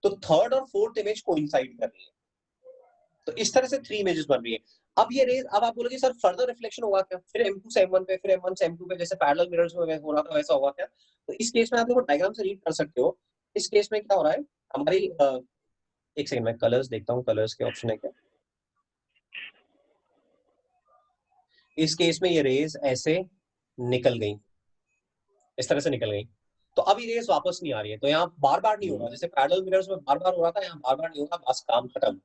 तो थर्ड और फोर्थ इमेज कोइंसाइड कर रही है। तो इस तरह से 3 इमेजेस बन रही है। अब ये रेज, अब आप बोलोगे सर फर्दर रिफ्लेक्शन होगा क्या, फिर M2 से M1 पे, फिर M1 से M2 पे, जैसे पैरेलल मिरर्स में हो रहा था वैसा होगा क्या? तो इस केस में आप लोग डायग्राम से रीड कर सकते हो। इस केस में क्या हो रहा है हमारी, एक सेकंड में कलर्स देखता हूँ, कलर्स के ऑप्शन है क्या। इस केस में ये रेज ऐसे निकल गई, इस तरह से निकल गई। तो अब ये रेज वापस नहीं आ रही है, तो यहाँ बार बार नहीं होगा, जैसे पैरेलल मिरर्स में बार बार हो रहा था, यहाँ बार बार नहीं होगा, बस काम खत्म।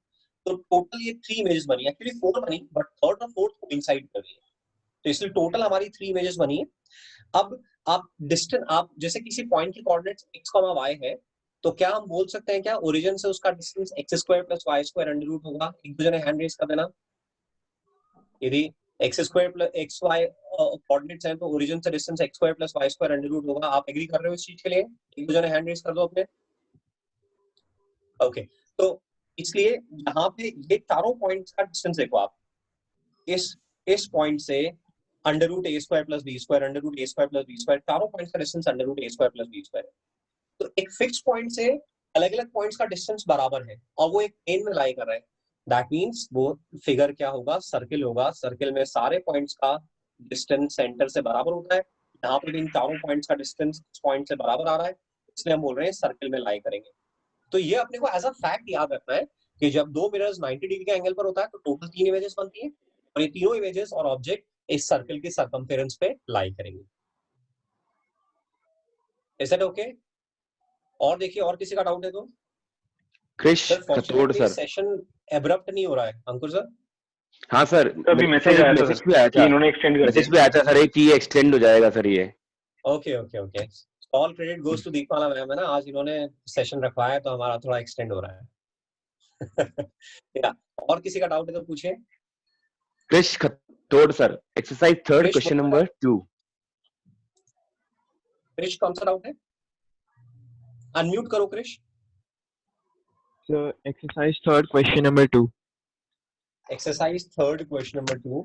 तो टोटल ये 3 इमेजेस बनी, एक्चुअली 4 बनी, बट थर्ड और फोर्थ कोइंसाइड कर रही है, तो इसलिए टोटल हमारी 3 इमेजेस बनी है। अब आप डिस्टेंस, आप जैसे किसी पॉइंट की कोऑर्डिनेट्स x, y है, तो क्या हम बोल सकते हैं क्या ओरिजिन से उसका distance x² + y² under root होगा? एक दूसरे ने हैंड रेज कर देना। यदि x² + xy कोऑर्डिनेट्स हैं तो ओरिजिन से distance x² + y² under root होगा। आप एग्री कर रहे हो इस चीज के लिए? एक दूसरे ने हैंड रेज कर दो अपने। ओके, तो इसलिए यहाँ पे ये चारों पॉइंट्स का डिस्टेंस देखो आप, इस पॉइंट से √a² + b² √a² + b², चारों पॉइंट्स का डिस्टेंस √a² + b²। तो एक फिक्स पॉइंट से अलग अलग पॉइंट्स का डिस्टेंस बराबर है और वो एक प्लेन में लाई कर रहा है। दैट मींस वो फिगर क्या होगा, सर्किल होगा। सर्किल में सारे पॉइंट्स का डिस्टेंस सेंटर से बराबर होता है। यहाँ पे भी इन चारों पॉइंट्स का डिस्टेंस इस पॉइंट से बराबर आ रहा है, इसलिए हम बोल रहे हैं सर्किल में लाई करेंगे। तो ये अपने को एज अ फैक्ट याद रखना है कि जब दो मिरर्स 90 डिग्री के एंगल पर होता है तो टोटल 3 इमेजेस बनती है, और ये तीनों इमेजेस और ऑब्जेक्ट इस सर्किल के सर्कमफेरेंस पे लाई करेंगे। Is that okay? और देखिए, और किसी का डाउट है तो? Krish sir Khatod fortunately sir. Session abrupt नहीं हो रहा है। अंकुर सर? हाँ सर, अभी मैसेज आया था मैसेज सर भी आया कि था, इन्होंने एक्सटेंड कर मैसेज दिया। भी आया था सर एक कि ये एक्सटेंड हो जाएगा सर ये। Okay okay okay, all credit goes to Deepmala ma'am, है ना, आज इन्होंने सेशन रखवाया तो हमारा थोड़ा एक्सटेंड हो रहा है। या और किसी का डाउट है तो पूछिए। Krish Khatod sir, exercise 3 Krish, question number 2। Krish कौन सा डाउट है? अनम्यूट करो Krish. So exercise 3 question number 2. Exercise 3 question number 2।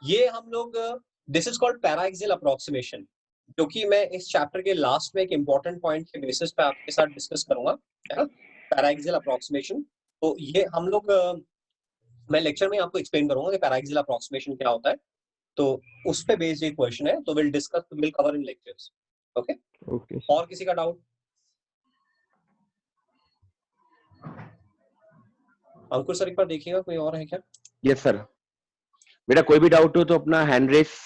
ये हम लोग, this is called paraxial approximation, जो कि मैं इस चैप्टर के लास्ट में एक इंपॉर्टेंट पॉइंट के बेसिस पे आपके साथ डिस्कस करूंगा, है ना, पैराएक्सियल अप्रोक्सीमेशन। तो ये हम लोग, मैं लेक्चर में आपको एक्सप्लेन करूंगा कि पैराएक्सियल अप्रोक्सीमेशन क्या होता है, तो उस पे बेस्ड एक क्वेश्चन है, तो will discuss, will cover in lectures. Okay, Okay. और किसी का डाउट? अंकुर सर एक बार देखिएगा, कोई और है क्या? यस सर, बेटा कोई भी डाउट हो तो अपना हैंड रेस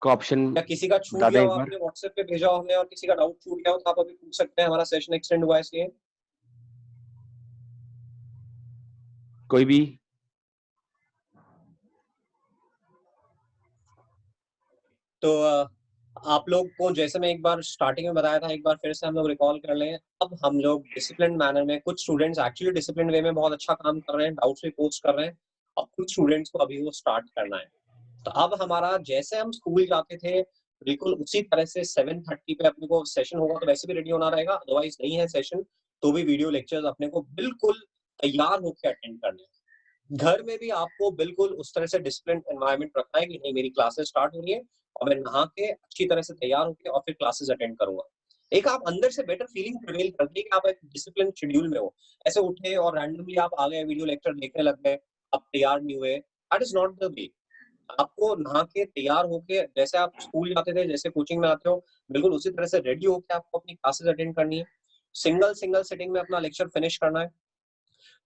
का ऑप्शन या किसी का छूट बता दें गया एक हो, बार। आपने व्हाट्सएप पे भेजा हो हमने, और किसी का डाउट छूट गया हो तो आप अभी पूछ सकते हैं, हमारा सेशन एक्सटेंड हुआ है इसलिए। कोई भी? तो आप लोग को जैसे मैं एक बार स्टार्टिंग में बताया था, एक बार फिर से हम लोग रिकॉल कर लें। अब हम लोग डिसिप्लिन मैनर में, कुछ स्टूडेंट्स एक्चुअली डिसिप्लिन वे में बहुत अच्छा काम कर रहे हैं, डाउट्स भी पोस्ट कर रहे हैं, अब कुछ स्टूडेंट्स को अभी वो स्टार्ट करना है। तो अब हमारा, जैसे हम स्कूल जाते थे बिल्कुल उसी तरह से 7:30 पे अपने को सेशन होगा, तो वैसे भी रेडी होना रहेगा, अदरवाइज नहीं है सेशन तो भी वीडियो लेक्चर्स अपने को बिल्कुल तैयार होकर अटेंड करने हैं। घर में भी आपको बिल्कुल उस तरह से डिसिप्लिन एनवायरनमेंट रखना है कि नहीं, मेरी क्लासेस स्टार्ट हो रही है और मैं नहा के अच्छी तरह से तैयार होकर और फिर क्लासेस अटेंड करूंगा। एक आप अंदर से बेटर फीलिंग प्रिवेल करती है कि आप एक डिसिप्लिन शेड्यूल में हो। ऐसे उठे और रैंडमली आप आ गए, वीडियो लेक्चर देखने लग गए, आप तैयार नहीं हुए, that is not the way. आपको नहा के तैयार होके, जैसे आप स्कूल जाते थे, जैसे कोचिंग में आते हो, बिल्कुल उसी तरह से रेडी होके आपको अपनी क्लासेस अटेंड करनी है। सिंगल सिटिंग में अपना लेक्चर फिनिश करना है।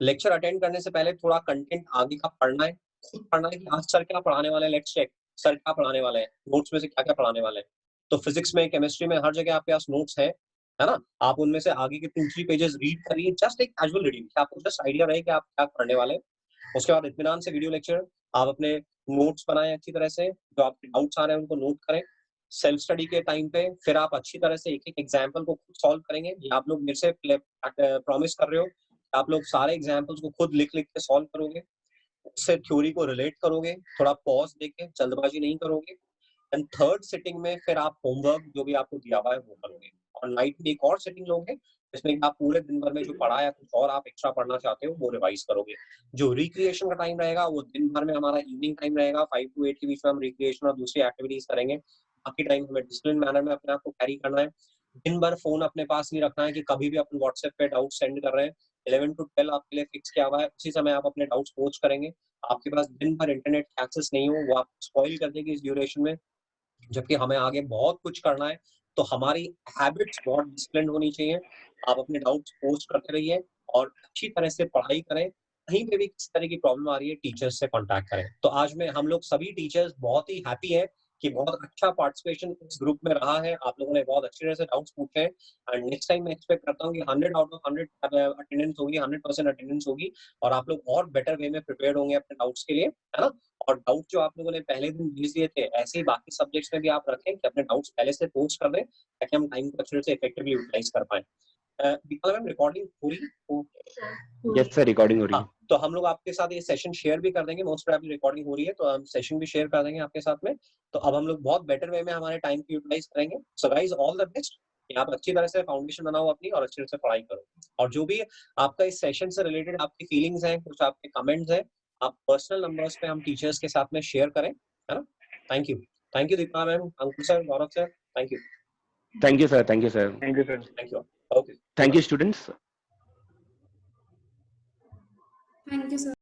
लेक्चर अटेंड करने से पहले थोड़ा कंटेंट आगे का पढ़ना है, खुद पढ़ना है कि आज सर क्या पढ़ाने वाले हैं, लेट्स चेक सर क्या पढ़ाने वाले हैं, नोट्स में से क्या क्या पढ़ाने वाले हैं। तो फिजिक्स में, केमिस्ट्री में, हर जगह आपके पास नोट्स है ना, आप उनमें से आगे के 2-3 पेजेस रीड करिए, जस्ट एक कैजुअल रीडिंग, आपको जस्ट आइडिया रहे कि आप क्या पढ़ने वाले हैं। उसके बाद इत्मीनान से वीडियो लेक्चर आप अपने नोट्स बनाएं अच्छी तरह से, जो आपके डाउट्स आ रहे हैं उनको नोट करें सेल्फ स्टडी के टाइम पे। फिर आप अच्छी तरह से एक एक एग्जाम्पल को खुद सॉल्व करेंगे। ये आप लोग मेरे से प्रॉमिस कर रहे हो, आप लोग सारे एग्जाम्पल्स को खुद लिख लिख के सॉल्व करोगे, उससे थ्योरी को रिलेट करोगे, थोड़ा पॉज देके जल्दबाजी नहीं करोगे। एंड थर्ड सिटिंग में फिर आप होमवर्क जो भी आपको दिया हुआ है वो करोगे। और नाइट में एक और सिटिंग लोगे जिसमें आप पूरे दिन भर में जो पढ़ा है कुछ और आप एक्स्ट्रा पढ़ना चाहते हो वो रिवाइज करोगे। जो रिक्रिएशन का टाइम रहेगा वो दिन भर में हमारा इवनिंग टाइम रहेगा, 5 to 8 के बीच में हम रिक्रिएशन और दूसरी एक्टिविटीज करेंगे। बाकी टाइम हमें डिसिप्लिन मैनर में अपने आप को कैरी करना है। दिन भर फोन अपने पास नहीं रखना है कि कभी भी अपन व्हाट्सएप पे डाउट सेंड कर रहे हैं। 11 to 12 आपके लिए फिक्स किया हुआ है, उसी समय आप अपने डाउट्स पोस्ट करेंगे। आपके पास दिन भर इंटरनेट एक्सेस नहीं हो, वो आप स्पॉइल कर देगी इस ड्यूरेशन में, जबकि हमें आगे बहुत कुछ करना है। तो हमारी हैबिट्स बहुत डिसिप्लिन होनी चाहिए। आप अपने डाउट्स पोस्ट करते रहिए और अच्छी तरह से पढ़ाई करें। कहीं पे भी किसी तरह की प्रॉब्लम आ रही है टीचर्स से कांटेक्ट करें। तो आज में हम लोग सभी टीचर्स बहुत ही हैप्पी है कि बहुत अच्छा पार्टिसिपेशन इस ग्रुप में रहा है। आप लोगों ने बहुत अच्छी तरह से डाउट्स पूछे हैं एंड नेक्स्ट टाइम मैं एक्सपेक्ट करता हूँ कि 100 out of 100 अटेंडेंस होगी, 100% अटेंडेंस होगी और आप लोग और बेटर वे में प्रिपेयर होंगे अपने डाउट्स के लिए, है ना। और डाउट जो आप लोगों ने पहले दिन भेज दिए थे ऐसे ही बाकी सब्जेक्ट्स में भी आप रखें कि अपने डाउट्स पहले से पोस्ट कर दें ताकि हम टाइम को अच्छे से इफेक्टिवली यूटिलाइज कर पाए। मैम रिकॉर्डिंग पूरी यस सर, रिकॉर्डिंग हो रही है। हाँ, तो हम लोग आपके साथ ये सेशन शेयर भी कर देंगे। मोस्ट प्रोबेबली रिकॉर्डिंग हो रही है तो हम सेशन भी शेयर कर देंगे आपके साथ में। तो अब हम लोग बहुत बेटर वे में हमारे टाइम को यूटिलाइज करेंगे। So guys all the best, आप अच्छी तरह से फाउंडेशन बनाओ अपनी और अच्छी तरह से पढ़ाई करो। और जो भी आपका इस सेशन से रिलेटेड आपकी फीलिंग्स हैं, कुछ आपके कमेंट्स हैं, आप पर्सनल नंबर्स पे हम टीचर्स के साथ में शेयर करें, है ना। Thank you Deepa ma'am, Ankur sir, Gaurav sir, thank you. Thank you sir, thank you sir, Thank you, sir. Thank you. Okay, thank you students. Thank you sir.